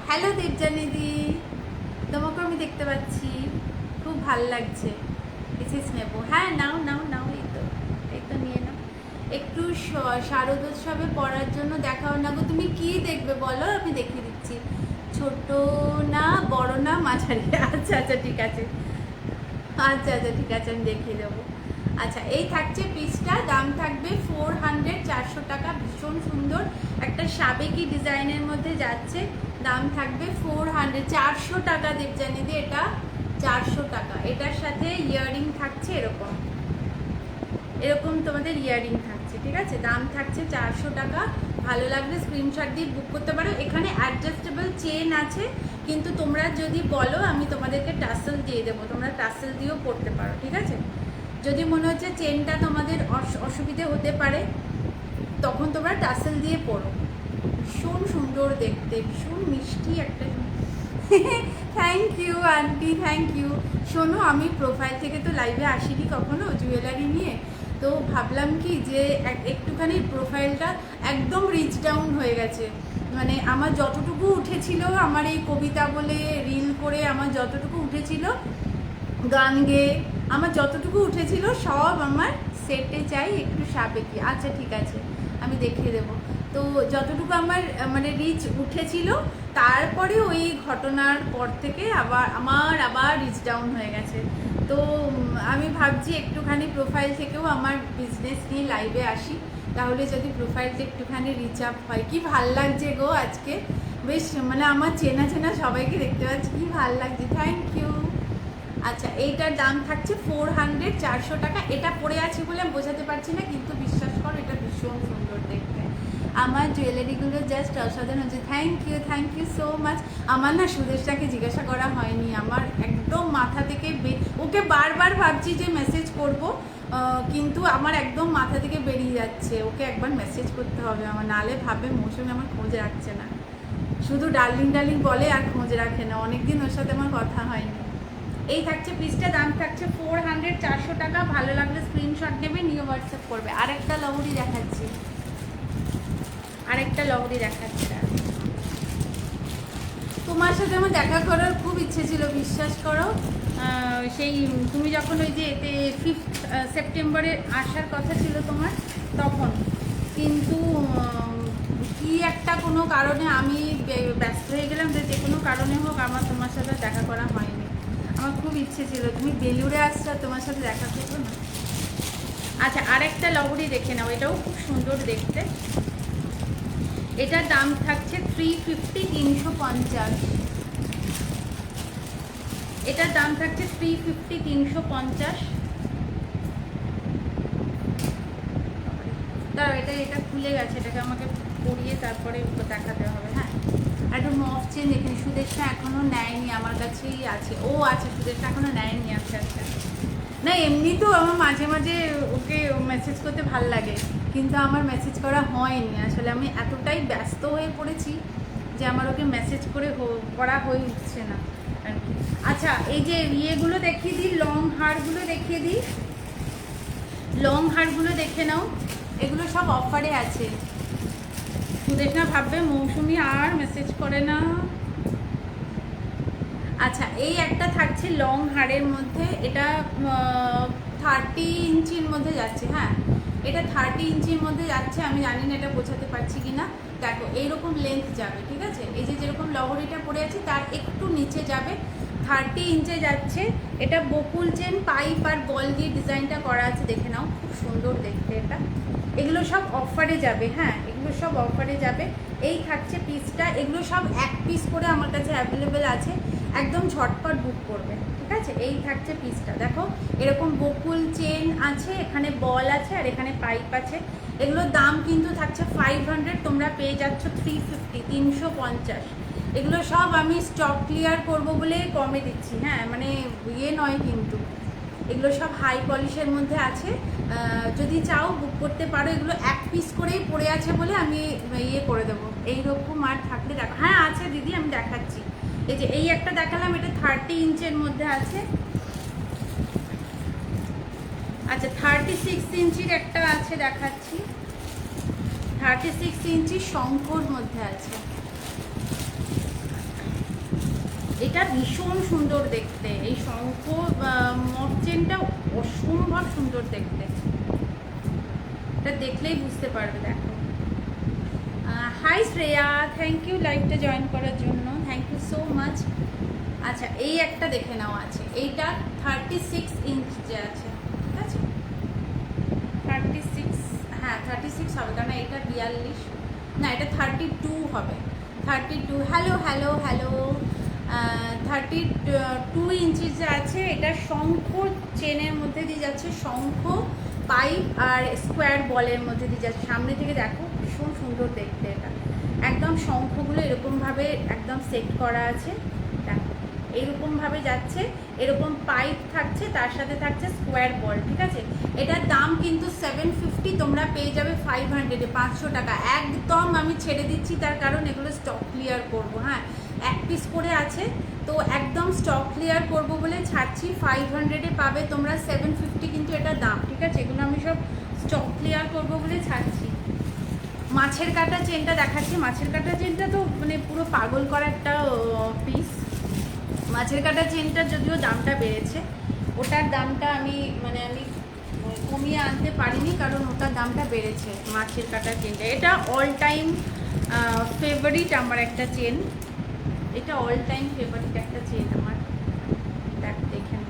হ্যালো দেবজানিদি, তোমাকে আমি দেখতে পাচ্ছি, খুব ভাল লাগছে। এসেস নেবো, হ্যাঁ নাও নাও নাও, এই তো নিয়ে নাও। একটু শারদোৎসবে পড়ার জন্য দেখাও না গো। তুমি কি দেখবে বলো, আমি দেখিয়ে দিচ্ছি। ছোট না, বড় না, মাঝারি? আচ্ছা আচ্ছা ঠিক আছে, আচ্ছা আচ্ছা ঠিক আছে, আমি দেখিয়ে দেবো। আচ্ছা, এই থাকছে পিসটা, দাম থাকবে 400, 400 টাকা। ভীষণ সুন্দর একটা সাবেকি ডিজাইনের মধ্যে যাচ্ছে, দাম থাকবে 400, 400 টাকা দেবজানিদি। এটা 400 টাকা। এটার সাথে ইয়াররিং থাকছে এরকম এরকম তোমাদের ইয়াররিং থাকছে, ঠিক আছে? দাম থাকছে 400 টাকা। ভালো লাগলে স্ক্রিনশট দিয়ে বুক করতে পারো। এখানে অ্যাডজাস্টেবল চেন আছে, কিন্তু তোমরা যদি বলো আমি তোমাদেরকে টাসেল দিয়ে দেবো, তোমরা টাসেল দিয়েও পড়তে পারো, ঠিক আছে? যদি মনে হচ্ছে চেনটা তোমাদের অসুবিধে হতে পারে, তখন তোমরা টাসেল দিয়ে পড়ো। ভীষণ সুন্দর দেখতে, ভীষণ মিষ্টি একটা। Thank you aunty, thank you. শোনো, আমি প্রোফাইল থেকে তো লাইভে আসিনি কখনো জুয়েলারি নিয়ে, তো ভাবলাম কি যে একটুখানি প্রোফাইলটা একদম রিচ ডাউন হয়ে গেছে। মানে আমার যতটুকু উঠেছিল, আমার এই কবিতা বলে রিল করে আমার যতটুকু উঠেছিল, গান গেয়ে আমার যতটুকু উঠেছিল, সব আমার সেটে চাই একটু সাবেকি। আচ্ছা ঠিক আছে, আমি দেখিয়ে দেবো। তো যতটুকু আমার মানে রিচ উঠেছিল, তারপরে ওই ঘটনার পর থেকে আবার রিচ ডাউন হয়ে গেছে। তো আমি ভাবছি একটুখানি প্রোফাইল থেকেও আমার বিজনেস নিয়ে লাইভে আসি, তাহলে যদি প্রোফাইলটা একটুখানি রিচ আপ হয়। কি ভাল লাগছে গো আজকে, বেশ মানে আমার চেনা চেনা সবাইকে দেখতে পাচ্ছি, কি ভাল লাগছে। Thank you. আচ্ছা, এইটার দাম থাকছে 400, 400 টাকা। এটা পরে আছে বলে আমি বোঝাতে পারছি না, কিন্তু বিশ্বাস করো এটা ভীষণ সুন্দর দেখতে। আমার জুয়েলারিগুলো জাস্ট অসাধারণ হচ্ছে। Thank you so much. আমার না সুদেশটাকে জিজ্ঞাসা করা হয়নি, আমার একদম মাথা থেকে ওকে বারবার ভাবছি যে মেসেজ করব, কিন্তু আমার একদম মাথা থেকে বেরিয়ে যাচ্ছে। ওকে একবার মেসেজ করতে হবে আমার, নালে ভাবে মৌসুমি আমার খোঁজ রাখছে না, শুধু ডার্লিং ডার্লিং বলে আর খোঁজ রাখে না। অনেকদিন ওর সাথে আমার কথা হয়নি। এই থাকছে পিসটা, দাম থাকছে 400, 400 টাকা। ভালো লাগলে স্ক্রিনশট নেবে, নিয়ে হোয়াটসঅ্যাপ করবে। আরেকটা লহরি দেখাচ্ছি, তোমার সাথে আমার দেখা করার খুব ইচ্ছে ছিল, বিশ্বাস করো। সেই তুমি যখন ওই যে এতে 5 সেপ্টেম্বরে আসার কথা ছিল তোমার, তখন কিন্তু কি একটা কোনো কারণে আমি ব্যস্ত হয়ে গেলাম, যে কোনো কারণে হোক আমার তোমার সাথে দেখা করা হয়নি। আমার খুব ইচ্ছে ছিল, তুমি বেলুড়ে আসছো, তোমার সাথে দেখা করবো না। আচ্ছা, আরেকটা লহরি দেখে নাও, এটাও খুব সুন্দর দেখতে। এটার দাম থাকছে 350, 350। এটার দাম থাকছে 350, 350। দাঁড়াও, এটা খুলে গেছে, এটাকে আমাকে পরিয়ে তারপরে দেখাতে হবে। হ্যাঁ, একটু মফ চেন এখানে সুদেশটা এখনো নেয়নি, আমার কাছেই আছে। ও আচ্ছা, সুদেশটা এখনো নেয়নি। আচ্ছা আচ্ছা, না এমনি তো আমার মাঝে মাঝে ওকে মেসেজ করতে ভাল লাগে, কিন্তু আমার মেসেজ করা হয়নি। আসলে আমি এতটাই ব্যস্ত হয়ে পড়েছি যে আমার ওকে মেসেজ করা হয়ে উঠছে না আর কি। আচ্ছা, এই যে ইয়েগুলো দেখিয়ে দিই, লং হারগুলো দেখিয়ে দিই। লং হারগুলো দেখে নাও, এগুলো সব অফারে আছে। সুদেশ না ভাববে মৌসুমি আর মেসেজ করে না। আচ্ছা, এই একটা থাকছে লং হারের মধ্যে, এটা 30 ইঞ্চির মধ্যে যাচ্ছে। হ্যাঁ, এটা 30 ইঞ্চির মধ্যে যাচ্ছে। আমি জানি না এটা বোঝাতে পারছি কি না। দেখো, এইরকম লেন্থ যাবে, ঠিক আছে? এই যে যেরকম লহরিটা পড়ে আছে তার একটু নিচে যাবে, 30 ইঞ্চে যাচ্ছে। এটা বকুল চেন, পাইপ আর বল দিয়ে ডিজাইনটা করা আছে, দেখে নাও, খুব সুন্দর দেখতে এটা। এগুলো সব অফারে যাবে। হ্যাঁ, এগুলো সব অফারে যাবে। এই থাকছে পিসটা, এগুলো সব এক পিস করে আমার কাছে অ্যাভেলেবেল আছে, একদম ঝটপট বুক করবে, ঠিক আছে? এই থাকছে পিসটা, দেখো এরকম বকুল চেন আছে, এখানে বল আছে আর এখানে পাইপ আছে। এগুলোর দাম কিন্তু থাকছে 500, তোমরা পেয়ে যাচ্ছ 350, 350। এগুলো সব আমি স্টক ক্লিয়ার করব বলে কমে দিচ্ছি। হ্যাঁ, মানে ইয়ে নয়, কিন্তু এগুলো সব হাই পলিশের মধ্যে আছে। যদি চাও বুক করতে পারো। এগুলো এক পিস করেই পড়ে আছে বলে আমি ইয়ে করে দেবো। এইরকম আর থাকলে দেখো, হ্যাঁ আছে দিদি, আমি দেখাচ্ছি। এই যে এই একটা দেখালাম, এটা 30 ইঞ্চের মধ্যে আছে। আচ্ছা 36 ইঞ্চির একটা আছে দেখাচ্ছি, 36 ইঞ্চি শঙ্কর মধ্যে আছে। এটা ভীষণ সুন্দর দেখতে, এই শঙ্খ মগ চেনটা অসম্ভব সুন্দর দেখতে, এটা দেখলেই বুঝতে পারবে। দেখো, হাই শ্রেয়া, থ্যাংক ইউ লাইভটা জয়েন করার জন্য, থ্যাংক ইউ সো মাচ। আচ্ছা এই একটা দেখে নাও আছে, এইটা 36 ইঞ্চ যে আছে, ঠিক আছে 36, হ্যাঁ 36 হবে, কারণ এটা 42, না এটা 32 হবে, 32। হ্যালো হ্যালো হ্যালো, 32 ইঞ্চি যে আছে, এটা শঙ্খ চেনের মধ্যে দিয়ে যাচ্ছে, শঙ্খ পাইপ আর স্কোয়ার বলের মধ্যে দিয়ে যাচ্ছে। সামনে থেকে দেখো ভীষণ সুন্দর দেখতে, এটা একদম শঙ্খগুলো এরকমভাবে একদম সেট করা আছে, দেখো এইরকমভাবে যাচ্ছে, এরকম পাইপ থাকছে, তার সাথে থাকছে স্কোয়ার বল, ঠিক আছে। এটার দাম কিন্তু 750, তোমরা পেয়ে যাবে 500-এ, 500 টাকা একদম আমি ছেড়ে দিচ্ছি, তার কারণ এগুলো স্টক ক্লিয়ার করবো, হ্যাঁ এক পিস করে আছে তো একদম স্টক ক্লিয়ার করব বলে ছাড়ছি। 500-এ পাবে তোমরা, 750 কিন্তু এটা দাম, ঠিক আছে। এগুলো আমি সব স্টক ক্লিয়ার করব বলে ছাড়ছি। মাছের কাটা চেনটা দেখাচ্ছি, মাছের কাটা চেনটা তো মানে পুরো পাগল করা একটা পিস। মাছের কাটা চেনটা যদিও দামটা বেড়েছে, ওটার দামটা আমি কমিয়ে আনতে পারিনি, কারণ ওটার দামটা বেড়েছে। মাছের কাটা চেনটা এটা অল টাইম ফেভারিট আমার একটা চেন, এটা অল টাইম ফেভারিট একটা চেন আমার। দেখেন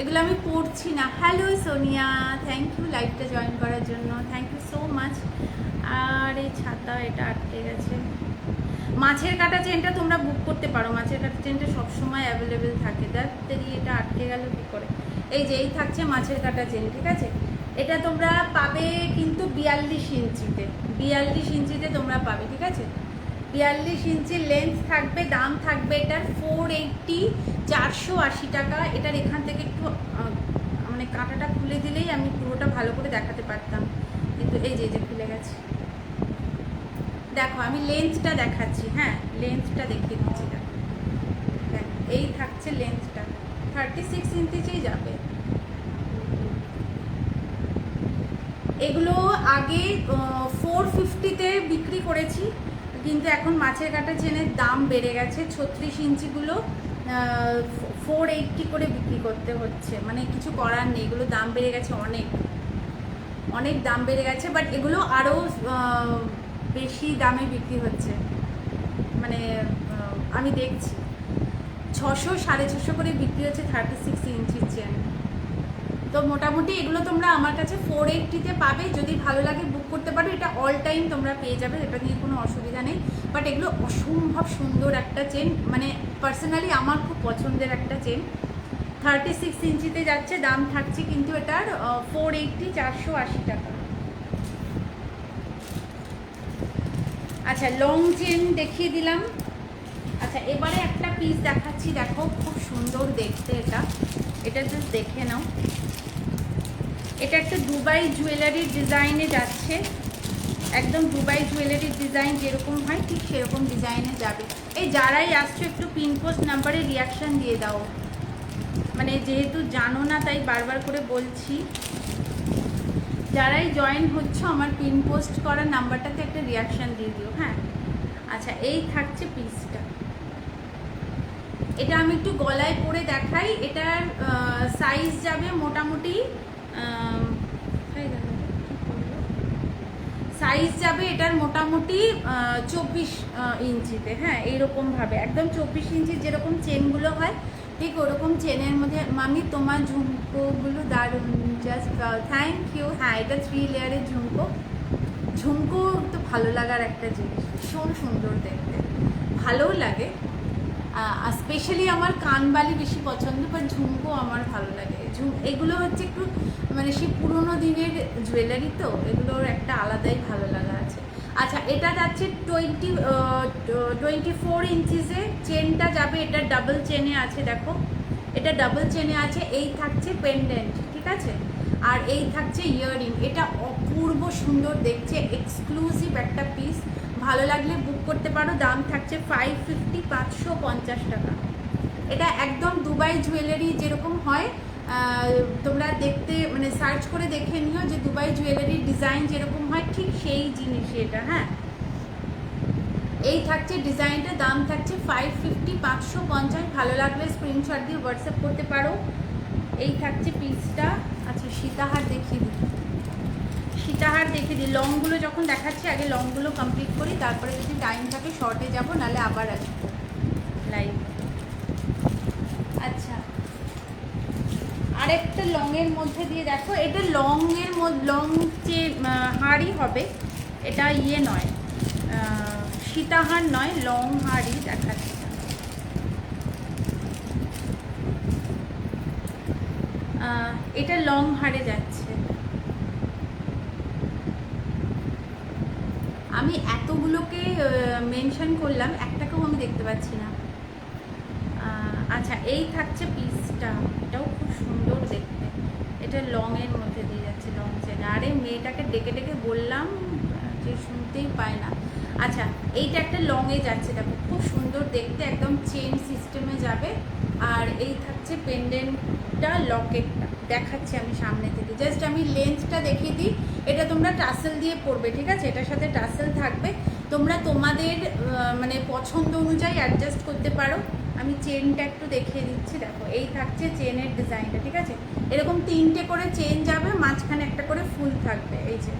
এগুলো আমি পড়ছি না। হ্যালো সোনিয়া, থ্যাংক ইউ লাইভটা জয়েন করার জন্য, থ্যাংক ইউ সো মাচ। আর এই ছাতা এটা আটকে গেছে। মাছের কাটা চেনটা তোমরা বুক করতে পারো, মাছের কাটা চেনটা সবসময় অ্যাভেলেবেল থাকে। দেরি এটা আটকে গেল কী করে। এই যে এই থাকছে মাছের কাটা চেন, ঠিক আছে। এটা তোমরা পাবে কিন্তু 42 ইঞ্চিতে, 42 ইঞ্চিতে তোমরা পাবে, ঠিক আছে। 42 ইঞ্চি লেন্থ থাকবে, দাম থাকবে এটার 480, 480 টাকা। এটার এখান থেকে একটু মানে কাঁটাটা খুলে দিলেই আমি পুরোটা ভালো করে দেখাতে পারতাম, কিন্তু এই যে খুলে গেছে। দেখো আমি লেন্থটা দেখাচ্ছি, হ্যাঁ লেন্থটা দেখিয়ে দিচ্ছি। দেখো এই থাকছে লেন্থটা, 36 ইঞ্চিতেই যাবে। এগুলো আগে 450-তে বিক্রি করেছি, কিন্তু এখন মাছের কাটা চেনের দাম বেড়ে গেছে। 36 ইঞ্চিগুলো 480 করে বিক্রি করতে হচ্ছে, মানে কিছু করার নেই, এগুলো দাম বেড়ে গেছে, অনেক অনেক দাম বেড়ে গেছে। বাট এগুলো আরও বেশি দামে বিক্রি হচ্ছে, মানে আমি দেখছি 600, 650 করে বিক্রি হচ্ছে 36 ইঞ্চির চেন। তো মোটামুটি এগুলো তোমরা আমার কাছে 480-তে পাবে, যদি ভালো লাগে বুক করতে পারো। এটা অল টাইম তোমরা পেয়ে যাবে, এটা নিয়ে কোনো অসুবিধা নেই। বাট এগুলো অসম্ভব সুন্দর একটা চেন, মানে পার্সোনালি আমার খুব পছন্দের একটা চেন। 36 ইঞ্চিতে যাচ্ছে, দাম থাকছে কিন্তু এটার 480, 480 টাকা। আচ্ছা লং চেন দেখিয়ে দিলাম। আচ্ছা এবারে একটা পিস দেখাচ্ছি, দেখো খুব সুন্দর দেখতে, এটা জাস্ট দেখে নাও। এটা একটা দুবাই জুয়েলারির ডিজাইনে যাচ্ছে, একদম দুবাই জুয়েলারির ডিজাইন যেরকম হয় ঠিক সেরকম ডিজাইনে যাবে। এই যারাই আসছো একটু পিনপোস্ট নাম্বারে রিয়াকশান দিয়ে দাও, মানে যেহেতু জানো না তাই বারবার করে বলছি। যারাই জয়েন হচ্ছ আমার পিনপোস্ট করার নাম্বারটাতে একটা রিয়াকশান দিয়ে দিও, হ্যাঁ। আচ্ছা এই থাকছে পিসটা, এটা আমি একটু গলায় পরে দেখাই। এটার সাইজ যাবে মোটামুটি সাইজ যাবে এটার মোটামুটি 24 ইঞ্চিতে, হ্যাঁ এইরকমভাবে একদম 24 ইঞ্চির যেরকম চেনগুলো হয় ঠিক ওরকম চেনের মধ্যে। মামি তোমার ঝুমকোগুলো দারুণ, জাস্ট থ্যাংক ইউ। হ্যাঁ এটা 3 লেয়ারের ঝুমকো, ঝুমকো তো ভালো লাগার একটা জিনিস, ভীষণ সুন্দর দেখতে, ভালোও লাগে। স্পেশালি আমার কানবালি বেশি পছন্দ, বাট ঝুমকো আমার ভালো লাগে। এগুলো হচ্ছে একটু মানে সেই পুরোনো দিনের জুয়েলারি, তো এগুলোর একটা আলাদাই ভালো লাগা আছে। আচ্ছা এটা যাচ্ছে 24 ইঞ্চিসে, চেনটা যাবে, এটা ডাবল চেনে আছে, দেখো এটা ডাবল চেনে আছে। এই থাকছে পেন্ডেন্ট, ঠিক আছে, আর এই থাকছে ইয়াররিং। এটা অপূর্ব সুন্দর দেখছে, এক্সক্লুসিভ একটা পিস, ভালো লাগলে বুক করতে পারো। দাম থাকছে 550, 550 টাকা। এটা একদম দুবাই জুয়েলারি যেরকম হয়, তোমরা দেখতে মানে সার্চ করে দেখে নিও যে দুবাই জুয়েলারির ডিজাইন যেরকম হয় ঠিক সেই জিনিস এটা। হ্যাঁ, এই থাকছে ডিজাইনটা, দাম থাকছে 550, 550। ভালো লাগলে স্ক্রিনশট দিয়ে হোয়াটসঅ্যাপ করতে পারো। এই থাকছে পিসটা। আচ্ছা, সীতাহার দেখিয়ে দিই, সীতাহার দেখিয়ে দিই। লংগুলো যখন দেখাচ্ছি আগে লংগুলো কমপ্লিট করি, তারপরে যদি টাইম থাকে শর্টে যাব, নাহলে আবার আসবো লাইভ। আচ্ছা, আরেকটা লংয়ের মধ্যে দিয়ে দেখো, এটা লংয়ের মধ্যে লং যে হাড়ি হবে, এটা ইয়ে নয়, সীতাহার নয়, লং হাড়ি দেখাচ্ছি। এটা লং হারে যাচ্ছে। আমি এতগুলোকে মেনশন করলাম, একটাকেও আমি দেখতে পাচ্ছি না। আচ্ছা, এই থাকছে পিসটা, এটাও খুব সুন্দর দেখতে। এটা লংয়ের মধ্যে দিয়ে যাচ্ছে, লং চেন। আরে মেয়েটাকে ডেকে ডেকে বললাম যে শুনতেই পায় না। আচ্ছা, এইটা একটা লংয়ে যাচ্ছে, দেখো খুব সুন্দর দেখতে, একদম চেন সিস্টেমে যাবে। আর এই থাকছে পেন্ডেন্টটা, লকেটটা দেখাচ্ছি আমি সামনে থেকে, জাস্ট আমি লেন্থটা দেখিয়ে দিই। এটা তোমরা টাসেল দিয়ে পরবে, ঠিক আছে? এটার সাথে টাসেল থাকবে, তোমরা তোমাদের মানে পছন্দ অনুযায়ী অ্যাডজাস্ট করতে পারো। আমি চেনটা একটু দেখিয়ে দিচ্ছি, দেখো এই থাকছে চেনের ডিজাইনটা, ঠিক আছে? এরকম 3টে করে চেন যাবে, মাঝখানে একটা করে ফুল থাকবে, এই যে,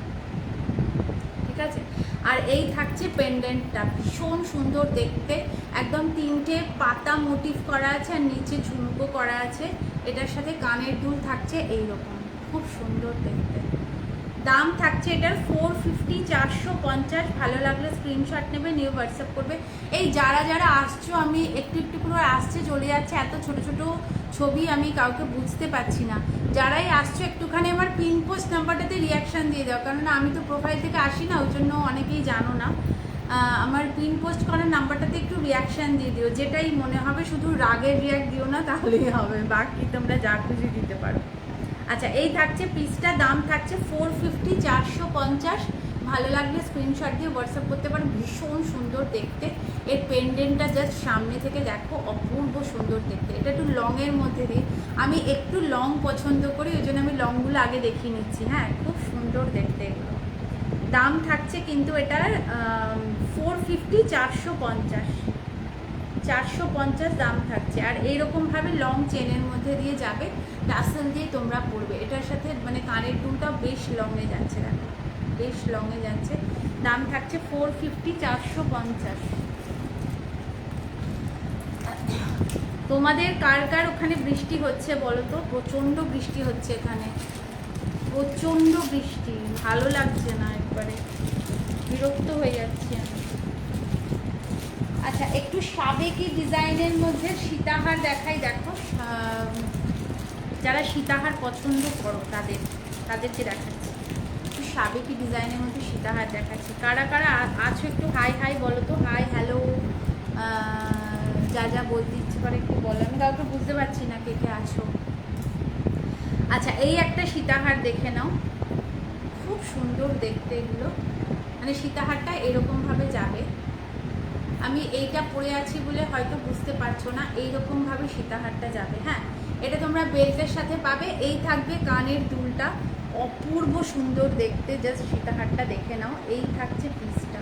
ঠিক আছে? আর এই থাকছে পেন্ডেন্টটা, ভীষণ সুন্দর দেখতে, একদম 3টে পাতা মোটিভ করা আছে আর নিচে ঝুমকো করা আছে। এটার সাথে কানের দুল থাকছে এইরকম, খুব সুন্দর দেখতে। দাম থাকছে এটার 450, 450। ভালো লাগলে স্ক্রিনশট নেবে, নিয়ে হোয়াটসঅ্যাপ করবে। এই যারা যারা আসছো, আমি একটু একটু করে আসছে চলে যাচ্ছে, এত ছোট ছোট ছবি আমি কাউকে বুঝতে পারছি না। যারাই আসছো একটুখানি আমার পিন পোস্ট নাম্বারটাতে রিয়াকশান দিয়ে দাও, কারণ আমি তো প্রোফাইল থেকে আসি না, ওই জন্য অনেকেই জানো না। আমার পিন পোস্ট করার নাম্বারটাতে একটু রিয়াকশান দিয়ে দিও, যেটাই মনে হবে। শুধু রাগের রিয়াক্ট দিও না, তাহলেই হবে, বাকি তোমরা যা খুশি দিতে পারো। আচ্ছা, এই থাকছে পিসটা, দাম থাকছে 450, 450। ভালো লাগলে স্ক্রিনশট দিয়ে হোয়াটসঅ্যাপ করতে পারো। ভীষণ সুন্দর দেখতে, এর পেন্ডেন্টটা জাস্ট সামনে থেকে দেখো, অপূর্ব সুন্দর দেখতে। এটা একটু লংয়ের মধ্যে দিই, আমি একটু লং পছন্দ করি, ওই জন্য আমি লংগুলো আগে দেখিয়ে নিচ্ছি। হ্যাঁ, খুব সুন্দর দেখতে এগুলো। দাম থাকছে কিন্তু এটার 450, 450, 450 দাম থাকছে। আর এইরকমভাবে লং চেনের মধ্যে দিয়ে যাবে, টাসেল দিয়ে তোমরা পরবে। এটার সাথে মানে কানের দুলটাও বেশ লংয়ে যাচ্ছে, দেখো বেশ লংয়ে যাচ্ছে। দাম থাকছে 450, 450। তোমাদের কার কার ওখানে বৃষ্টি হচ্ছে বলো তো? প্রচণ্ড বৃষ্টি হচ্ছে এখানে, প্রচণ্ড বৃষ্টি, ভালো লাগছে না, একবারে বিরক্ত হয়ে যাচ্ছি আমি। আচ্ছা, একটু সাবেকি ডিজাইনের মধ্যে সীতাহার দেখাই, দেখো যারা সীতাহার পছন্দ করো তাদেরকে দেখাচ্ছি। একটু সাবেকি ডিজাইনের মধ্যে সীতাহার দেখাচ্ছি। কারা কারা আছো একটু হাই হাই বলো তো, হাই হ্যালো, যা যা বলতে ইচ্ছে করে একটু বলো, আমি কাউকে বুঝতে পারছি না কে কে আছো। আচ্ছা, এই একটা সীতাহার দেখে নাও, খুব সুন্দর দেখতে এগুলো, মানে সীতাহারটা এরকমভাবে যাবে। আমি এইটা পরে আছি বলে হয়তো বুঝতে পারছো না, এইরকমভাবে সীতাহারটা যাবে। হ্যাঁ, এটা তোমরা বেল্টের সাথে পাবে। এই থাকবে কানের দুলটা, অপূর্ব সুন্দর দেখতে, জাস্ট সীতাহারটা দেখে নাও। এই থাকছে পিসটা,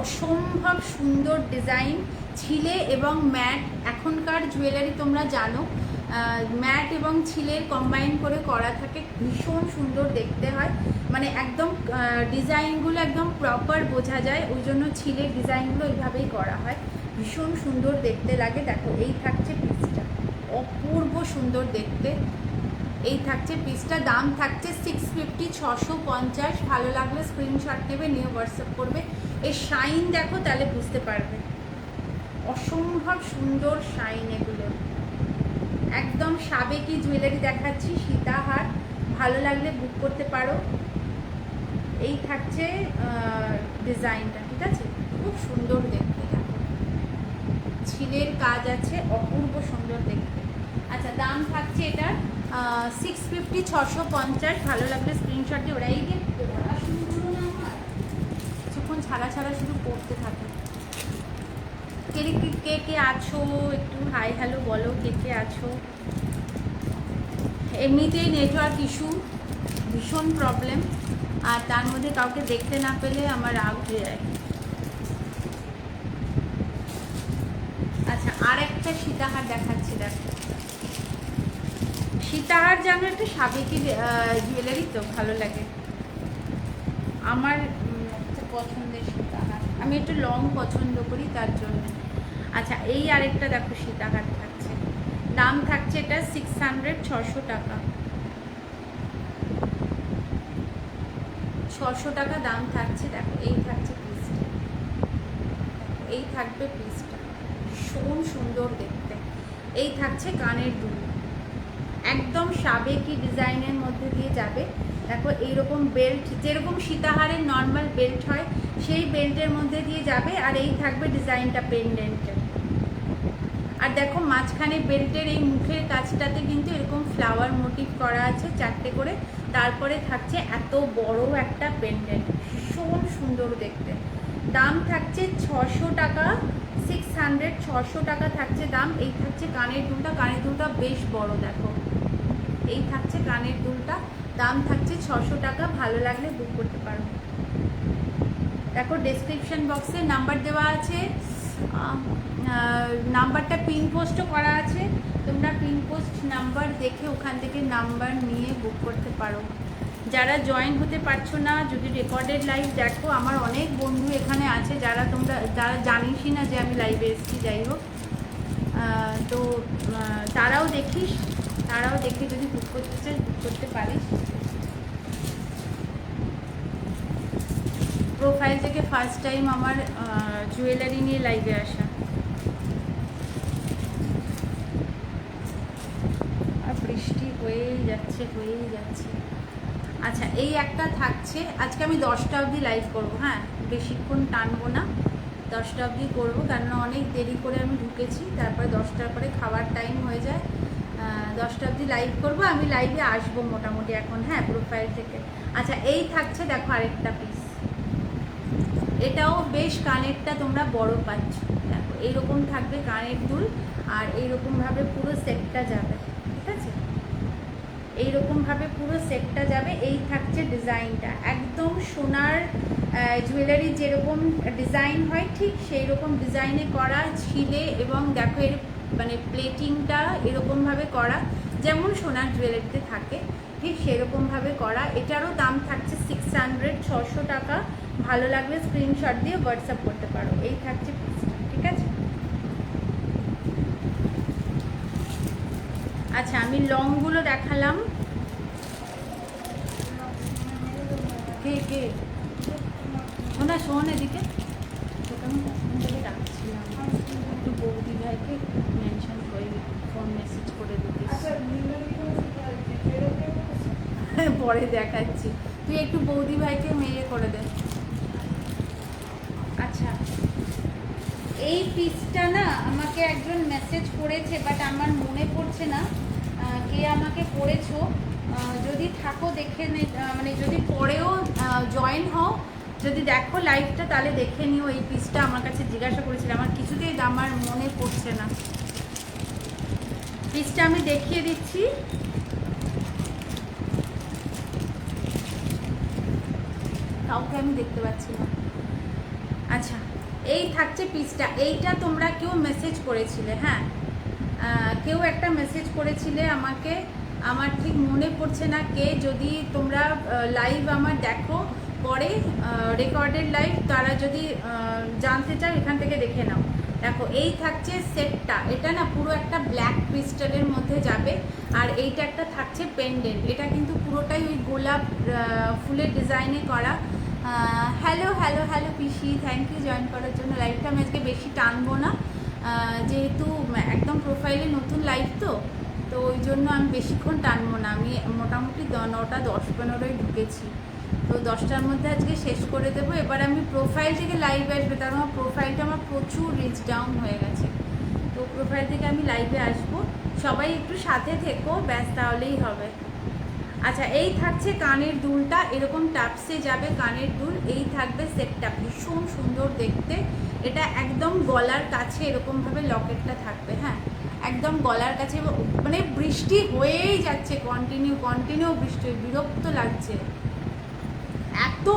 অসম্ভব সুন্দর ডিজাইন, ছিলে এবং ম্যাট। এখনকার জুয়েলারি তোমরা জানো ম্যাট এবং ছিলের কম্বাইন করে করা থাকে, ভীষণ সুন্দর দেখতে হয়, মানে একদম ডিজাইনগুলো একদম প্রপার বোঝা যায়, ওই জন্য ছিলের ডিজাইনগুলো এইভাবেই করা হয়, ভীষণ সুন্দর দেখতে লাগে। দেখো এই থাকছে পিসটা, অপূর্ব সুন্দর দেখতে। এই থাকছে পিসটা, দাম থাকছে 650, 650। ভালো লাগলে স্ক্রিনশট নেবে, নিয়ে হোয়াটসঅ্যাপ করবে। এর শাইন দেখো, তাহলে বুঝতে পারবে, অসম্ভব সুন্দর শাইন এগুলো, একদম সাবেকি জুয়েলারি দেখাচ্ছি, সীতাহার। ভালো লাগলে বুক করতে পারো। এই থাকছে ডিজাইনটা, ঠিক আছে? খুব সুন্দর দেখতে, দেখো ছিলের কাজ আছে, অপূর্ব সুন্দর দেখতে। আচ্ছা, দাম থাকছে এটার 650, 650। ভালো লাগলে স্ক্রিনশট দিয়ে ওরাই দিয়ে কিছুক্ষণ ছাড়া ছাড়া শুধু পড়তে থাকে। কে কে কে আছো একটু হাই হ্যালো বলো, কে কে আছো। এমনিতেই নেটওয়ার্ক ইস্যু, ভীষণ প্রবলেম, আর তার মধ্যে কাউকে দেখতে না পেলে আমার রাগ হয়ে যায়। আচ্ছা, আর একটা সীতাহার দেখাচ্ছি, দেখো। সীতাহার যেন একটা সাবেকি জুয়েলারি, তো ভালো লাগে আমার, একটা পছন্দের সীতাহার। আমি একটু লং পছন্দ করি তার জন্য। আচ্ছা, এই আরেকটা দেখো সীতাহার থাকছে, দাম থাকছে এটা 600, 600 টাকা, 600 টাকা দাম থাকছে। দেখো এই থাকছে পিসটা, এই থাকবে পিসটা, ভীষণ সুন্দর দেখতে। এই থাকছে কানের দুল, একদম সাবেকি ডিজাইনের মধ্যে দিয়ে যাবে। দেখো এইরকম বেল্ট, যেরকম সীতাহারের নর্মাল বেল্ট হয় সেই বেল্টের মধ্যে দিয়ে যাবে, আর এই থাকবে ডিজাইনটা পেন্ডেন্টের। আর দেখো মাঝখানে বেল্টের এই মুখের কাছটাতে কিন্তু এরকম ফ্লাওয়ার মোটিভ করা আছে 4টে করে, তারপরে থাকছে এত বড় একটা পেন্ডেন্ট, ভীষণ সুন্দর দেখতে। দাম থাকছে 600 টাকা, 600, 600 টাকা থাকছে দাম। এই থাকছে কানের দুলটা, কানের দুলটা বেশ বড়, দেখো এই থাকছে কানের দুলটা, দাম থাকছে 600 টাকা। ভালো লাগলে বুক করতে পারো। দেখো ডেসক্রিপশন বক্সে নাম্বার দেওয়া আছে, নাম্বারটা পিন পোস্টও করা আছে, তোমরা পিন পোস্ট নাম্বার দেখে ওখান থেকে নাম্বার নিয়ে বুক করতে পারো। যারা জয়েন হতে পারছো না, যদি রেকর্ডেড লাইভ দেখো, আমার অনেক বন্ধু এখানে আছে যারা যারা জানিসই না যে আমি লাইভে এসেছি, যাই হোক, তো তারাও দেখিস, তারাও দেখে যদি বুক করতে চাস বুক করতে পারিস। প্রোফাইল থেকে ফার্স্ট টাইম আমার জুয়েলারি নিয়ে লাইভে আসা। আর বৃষ্টি হয়েই যাচ্ছে, হয়েই যাচ্ছে। আচ্ছা, এই একটা থাকছে, আজকে আমি 10টা অবধি লাইভ করবো, হ্যাঁ বেশিক্ষণ টানবো না, 10টা অবধি করবো, কারণ অনেক দেরি করে আমি ঢুকেছি, তারপরে 10টার পরে খাওয়ার টাইম হয়ে যায়। 10টা অবধি লাইভ করবো, আমি লাইভে আসবো মোটামুটি এখন, হ্যাঁ প্রোফাইল থেকে। আচ্ছা, এই থাকছে দেখো আরেকটা পিস, এটাও বেশ কানেরটা তোমরা বড় পাচ্ছ, দেখো এইরকম থাকবে কানের দুল, আর এইরকমভাবে পুরো সেটটা যাবে, ঠিক আছে, এইরকমভাবে পুরো সেটটা যাবে। এই থাকছে ডিজাইনটা, একদম সোনার জুয়েলারি যেরকম ডিজাইন হয় ঠিক সেই রকম ডিজাইনে করা, ছিলে, এবং দেখো এর মানে প্লেটিংটা এরকমভাবে করা যেমন সোনার জুয়েলারিতে থাকে ঠিক সেরকমভাবে করা। এটারও দাম থাকছে 600, 600 টাকা। ভালো লাগলে স্ক্রিনশট দিয়ে হোয়াটসঅ্যাপ করতে পারো। এই থাকছে পিসটা, ঠিক আছে। আচ্ছা, আমি লংগুলো দেখালাম। কে কে শোনা, শোন এদিকে, তোকে আমি কখন থেকে ডাকছিলাম, একটু বৌদি ভাইকে মেনশন করে ফোন মেসেজ করে দিতিস, পরে দেখাচ্ছি, তুই একটু বৌদি ভাইকে মেয়ে করে দে। আচ্ছা, এই পিসটা না আমাকে একজন মেসেজ করেছে, বাট আমার মনে পড়ছে না কে আমাকে করেছো। যদি থাকো দেখে মানে যদি পরেও জয়েন হও, যদি দেখো লাইভটা তাহলে দেখে নিও। এই পিসটা আমার কাছে জিজ্ঞাসা করেছিল, আমার কিছুতেই আমার মনে পড়ছে না। পিসটা আমি দেখিয়ে দিচ্ছি, কাউকে আমি দেখতে পাচ্ছি না। আচ্ছা, এই থাকছে পিসটা, এইটা তোমরা কেউ মেসেজ করেছিলে, হ্যাঁ কেউ একটা মেসেজ করেছিলে আমাকে, আমার ঠিক মনে পড়ছে না কে। যদি তোমরা লাইভ আমার দেখো পরে রেকর্ডেড লাইভ, তারা যদি জানতে চাও এখান থেকে দেখে নাও। দেখো এই থাকছে সেটটা, এটা না পুরো একটা ব্ল্যাক ক্রিস্টালের মধ্যে যাবে, আর এইটা একটা থাকছে পেন্ডেন্ট, এটা কিন্তু পুরোটাই ওই গোলাপ ফুলের ডিজাইনে করা। হ্যালো হ্যালো হ্যালো পিসি, থ্যাংক ইউ জয়েন করার জন্য। লাইভটা আমি আজকে বেশি টানবো না, যেহেতু একদম প্রোফাইলে নতুন লাইভ, তো ওই জন্য আমি বেশিক্ষণ টানবো না। আমি মোটামুটি 9টা 10-15 ঢুকেছি, তো 10টার মধ্যে আজকে শেষ করে দেবো। এবার আমি প্রোফাইল থেকে লাইভে আসবে, তার আমার প্রোফাইলটা আমার প্রচুর রিচ ডাউন হয়ে গেছে, তো প্রোফাইল থেকে আমি লাইভে আসবো। সবাই একটু সাথে থেকো, ব্যাস তাহলেই হবে। আচ্ছা, এই থাকছে কানের দুলটা, এরকম টাপসে যাবে কানের দুল, এই থাকবে সেটটা, ভীষণ সুন্দর দেখতে। এটা একদম গলার কাছে এরকমভাবে লকেটটা থাকবে, হ্যাঁ একদম গলার কাছে, মানে বৃষ্টি হয়েই যাচ্ছে, কন্টিনিউ বৃষ্টি, বিরক্ত লাগছে, এত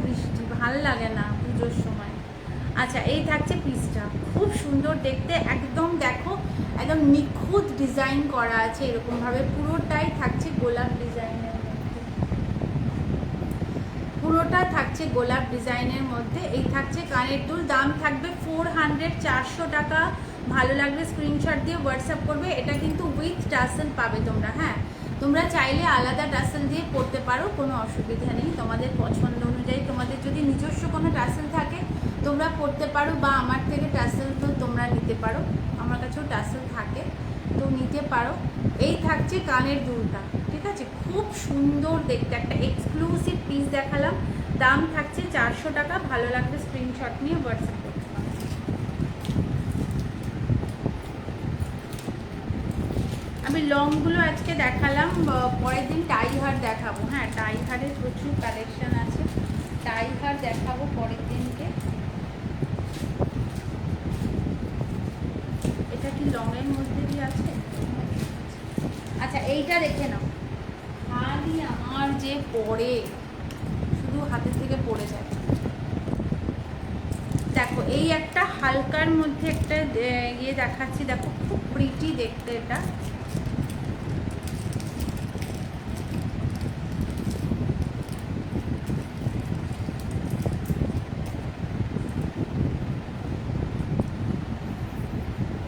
বৃষ্টি ভাল লাগে না পুজোর সময়। আচ্ছা, এই থাকছে পিসটা, খুব সুন্দর দেখতে, একদম দেখো একদম নিখুঁত ডিজাইন করা আছে এরকমভাবে, পুরোটাই থাকছে গোলাপ ডিজাইনের মধ্যে, পুরোটা থাকছে গোলাপ ডিজাইনের মধ্যে। এই থাকছে কানের দুল, দাম থাকবে 400, 400 টাকা। ভালো লাগলে স্ক্রিনশট দিয়ে হোয়াটসঅ্যাপ করবে। এটা কিন্তু উইথ টাসেল পাবে তোমরা, হ্যাঁ তোমরা চাইলে আলাদা টাসেল দিয়ে পরতে পারো, কোনো অসুবিধা নেই, তোমাদের পছন্দ অনুযায়ী। তোমাদের যদি নিজস্ব কোনো টাসেল থাকে তোমরা পরতে পারো, বা আমার থেকে টাসেল তো তোমরা নিতে পারো, আমার কাছেও টাসেল থাকে তো নিতে পারো। এই থাকছে কানের দুলটা, ঠিক আছে, খুব সুন্দর দেখতে, একটা এক্সক্লুসিভ পিস দেখালাম, দাম থাকছে 400 টাকা। ভালো লাগবে স্ক্রিনশট নিয়ে হোয়াটসঅ্যাপ করতে পারো। আমি লংগুলো আজকে দেখালাম, পরের দিন টাই হার দেখাবো, হ্যাঁ টাই হারের প্রচুর কালেকশন আছে, টাই হার দেখাবো পরের দিনকে। এটা কি লংয়ের মধ্যে দিয়ে আছে? আচ্ছা, এইটা দেখে নাও, খালি আমার যে পরে শুধু হাতের থেকে পড়ে যায়। দেখো, এই একটা হালকার মধ্যে একটা ইয়ে দেখাচ্ছি, দেখো খুব প্রিটি দেখতে এটা।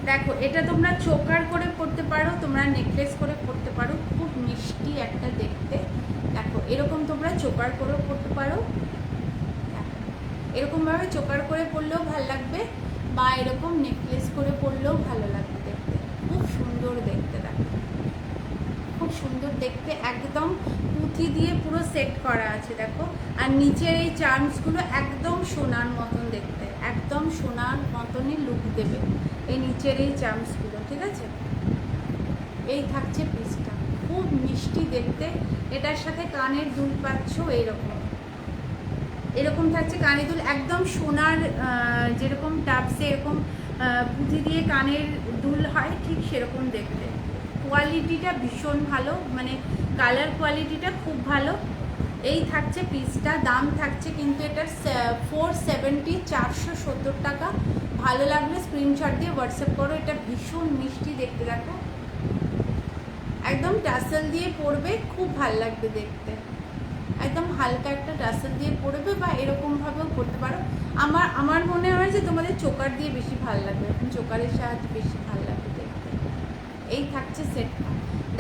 দেখো, এটা তোমরা চোকার করে পরতে পারো, তোমরা নেকলেস করে পরতে পারো, খুব মিষ্টি একটা দেখতে। দেখো, এরকম তোমরা চোকার করেও পরতে পারো, এরকমভাবে চোকার করে পরলেও ভালো লাগবে, বা এরকম নেকলেস করে পরলেও ভালো লাগবে দেখতে, খুব সুন্দর দেখতে। দেখো, খুব সুন্দর দেখতে, একদম পুঁথি দিয়ে পুরো সেট করা আছে দেখো। আর নিচের এই চার্মসগুলো একদম সোনার মতন দেখতে, একদম সোনার মতনই লুক দেবে এই নিচের এই চার্মসগুলো, ঠিক আছে। এই থাকছে পিসটা, খুব মিষ্টি দেখতে। এটার সাথে কানের দুল পাচ্ছ, এরকম থাকছে কানের দুল, একদম সোনার, যেরকম টাপসে এরকম পুঁথি দিয়ে কানের দুল হয় ঠিক সেরকম দেখতে। কোয়ালিটিটা ভীষণ ভালো, মানে কালার কোয়ালিটিটা খুব ভালো। এই থাকছে পিসটা, দাম থাকছে কিন্তু এটার 470, 470 টাকা। ভালো লাগলে স্ক্রিনশট দিয়ে হোয়াটসঅ্যাপ করো। এটা ভীষণ মিষ্টি দেখতে, দেখো একদম টাসেল দিয়ে পরবে, খুব ভালো লাগবে দেখতে, একদম হালকা একটা টাসেল দিয়ে পরবে, বা এরকমভাবেও পরতে পারো। আমার মনে হয় যে তোমাদের চোকার দিয়ে বেশি ভালো লাগবে, এখন চোকারের সাহায্যে বেশি ভালো লাগবে দেখতে। এই থাকছে সেটটা,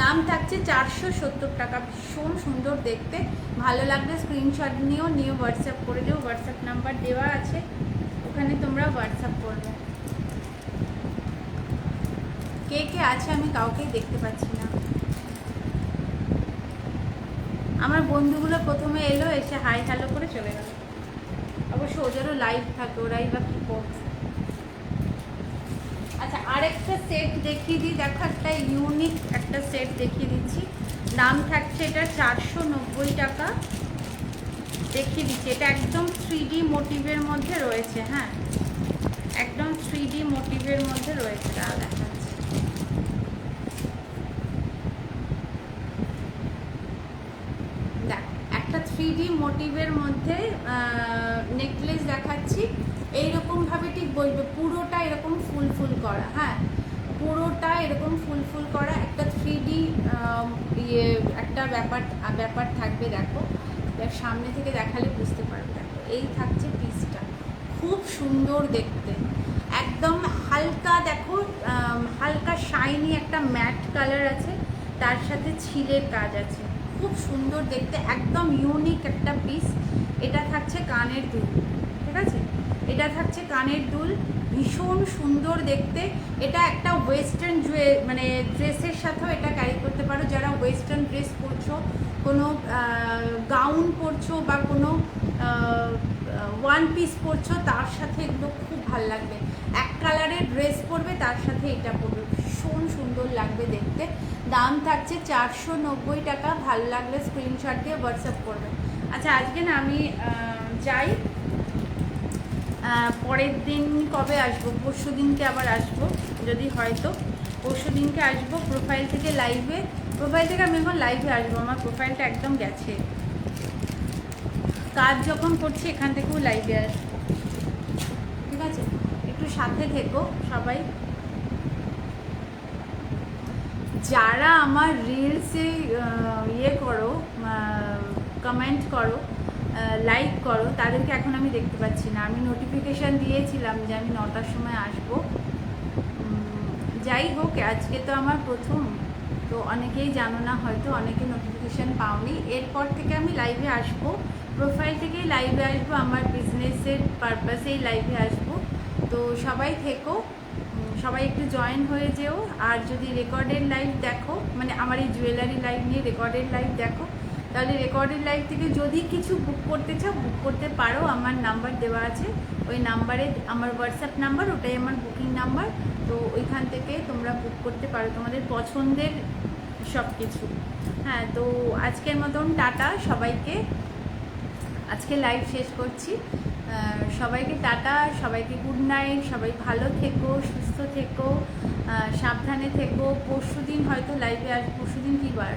দাম থাকছে 470 টাকা, ভীষণ সুন্দর দেখতে। ভালো লাগলে স্ক্রিনশট নিয়ে হোয়াটসঅ্যাপ করে দিও, হোয়াটসঅ্যাপ নাম্বার দেওয়া আছে, ওখানে তোমরা হোয়াটসঅ্যাপ করবে। কে কে আছে আমি কাউকেই দেখতে পাচ্ছি না। আমার বন্ধুগুলো প্রথমে এলো, এসে হাই হ্যালো করে চলে গেল। অবশ্য ওদেরও লাইভ থাকে, ওরাই বা কী করছে। আচ্ছা, আরেকটা সেট দেখিয়ে দিই, দেখো একটা ইউনিক একটা সেট দেখিয়ে দিচ্ছি, দাম থাকছে এটা 490 টাকা। দেখিয়ে দিচ্ছি, এটা একদম 3D মোটিভের মধ্যে রয়েছে, হ্যাঁ একদম 3D মোটিভের মধ্যে রয়েছে, তা দেখাচ্ছি। দেখ, একটা 3D মোটিভের মধ্যে নেকলেস দেখাচ্ছি, এইরকমভাবে ঠিক বলবে, পুরোটা এরকম ফুল ফুল করা, হ্যাঁ পুরোটা এরকম ফুল ফুল করা, একটা 3D ইয়ে একটা ব্যাপার থাকবে। দেখো, সামনে থেকে দেখালে বুঝতে পারবে। দেখো, এই থাকছে পিসটা, খুব সুন্দর দেখতে, একদম হালকা, দেখো হালকা শাইনি একটা ম্যাট কালার আছে, তার সাথে ছিলের কাজ আছে, খুব সুন্দর দেখতে, একদম ইউনিক একটা পিস। এটা থাকছে কানের দুল, ঠিক আছে, এটা থাকছে কানের দুল, ভীষণ সুন্দর দেখতে। এটা একটা ওয়েস্টার্ন মানে ড্রেসের সাথেও এটা ক্যারি করতে পারো, যারা ওয়েস্টার্ন ড্রেস পরছো, কোনো গাউন পরছো, বা কোনো ওয়ান পিস পরছো, তার সাথে এগুলো খুব ভালো লাগবে। এক কালারের ড্রেস পরবে, তার সাথে এটা পরবে, ভীষণ সুন্দর লাগবে দেখতে। দাম থাকছে 490 টাকা। ভালো লাগলে স্ক্রিনশট দিয়ে হোয়াটসঅ্যাপ করবে। আচ্ছা আজকে না আমি যাই, পরের দিন কবে আসবো, পরশু দিনকে আবার আসবো যদি হয়তো পরশু দিনকে আসবো প্রোফাইল থেকে লাইভে। প্রোফাইল থেকে আমি এখন লাইভে আসবো, আমার প্রোফাইলটা একদম গেছে, কাজ যখন করছি এখান থেকেও লাইভে আসবো, ঠিক আছে? একটু সাথে থেকো সবাই। যারা আমার রিলসে ইয়ে করো, কমেন্ট করো, লাইক করো, তাদেরকে এখন আমি দেখতে পাচ্ছি না। আমি নোটিফিকেশান দিয়েছিলাম যে আমি 9টার সময় আসবো। যাই হোক, আজকে তো আমার প্রথম, তো অনেকেই জানো না হয়তো, অনেকে নোটিফিকেশান পাওনি। এরপর থেকে আমি লাইভে আসবো, প্রোফাইল থেকেই লাইভে আসবো, আমার বিজনেসের পারপাসেই লাইভে আসবো। তো সবাই থেকো, সবাই একটু জয়েন হয়ে যেও। আর যদি রেকর্ডেড লাইভ দেখো, মানে আমার এই জুয়েলারি লাইভ নিয়ে রেকর্ডেড লাইভ দেখো, তাহলে রেকর্ডেড লাইভ থেকে যদি কিছু বুক করতে চাও বুক করতে পারো। আমার নাম্বার দেওয়া আছে, ওই নাম্বারে আমার হোয়াটসঅ্যাপ নাম্বার, ওটাই আমার বুকিং নাম্বার। তো ওইখান থেকে তোমরা বুক করতে পারো তোমাদের পছন্দের সব কিছু। হ্যাঁ, তো আজকের মতন টাটা সবাইকে, আজকে লাইভ শেষ করছি। সবাইকে টাটা, সবাইকে গুড নাইট, সবাই ভালো থেকো, সুস্থ থেকো, সাবধানে থেকো। পরশু দিন হয়তো লাইভে আসবো। পরশু দিন কী বার?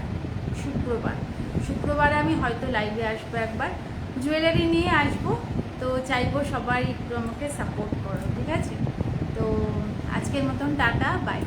শুক্রবারে আমি হয়তো লাইভে আসবো একবার, জুয়েলারি নিয়ে আসবো। তো চাইবো সবাই একটু আমাকে সাপোর্ট করো, ঠিক আছে? তো আজকের মতন টাটা, বাই।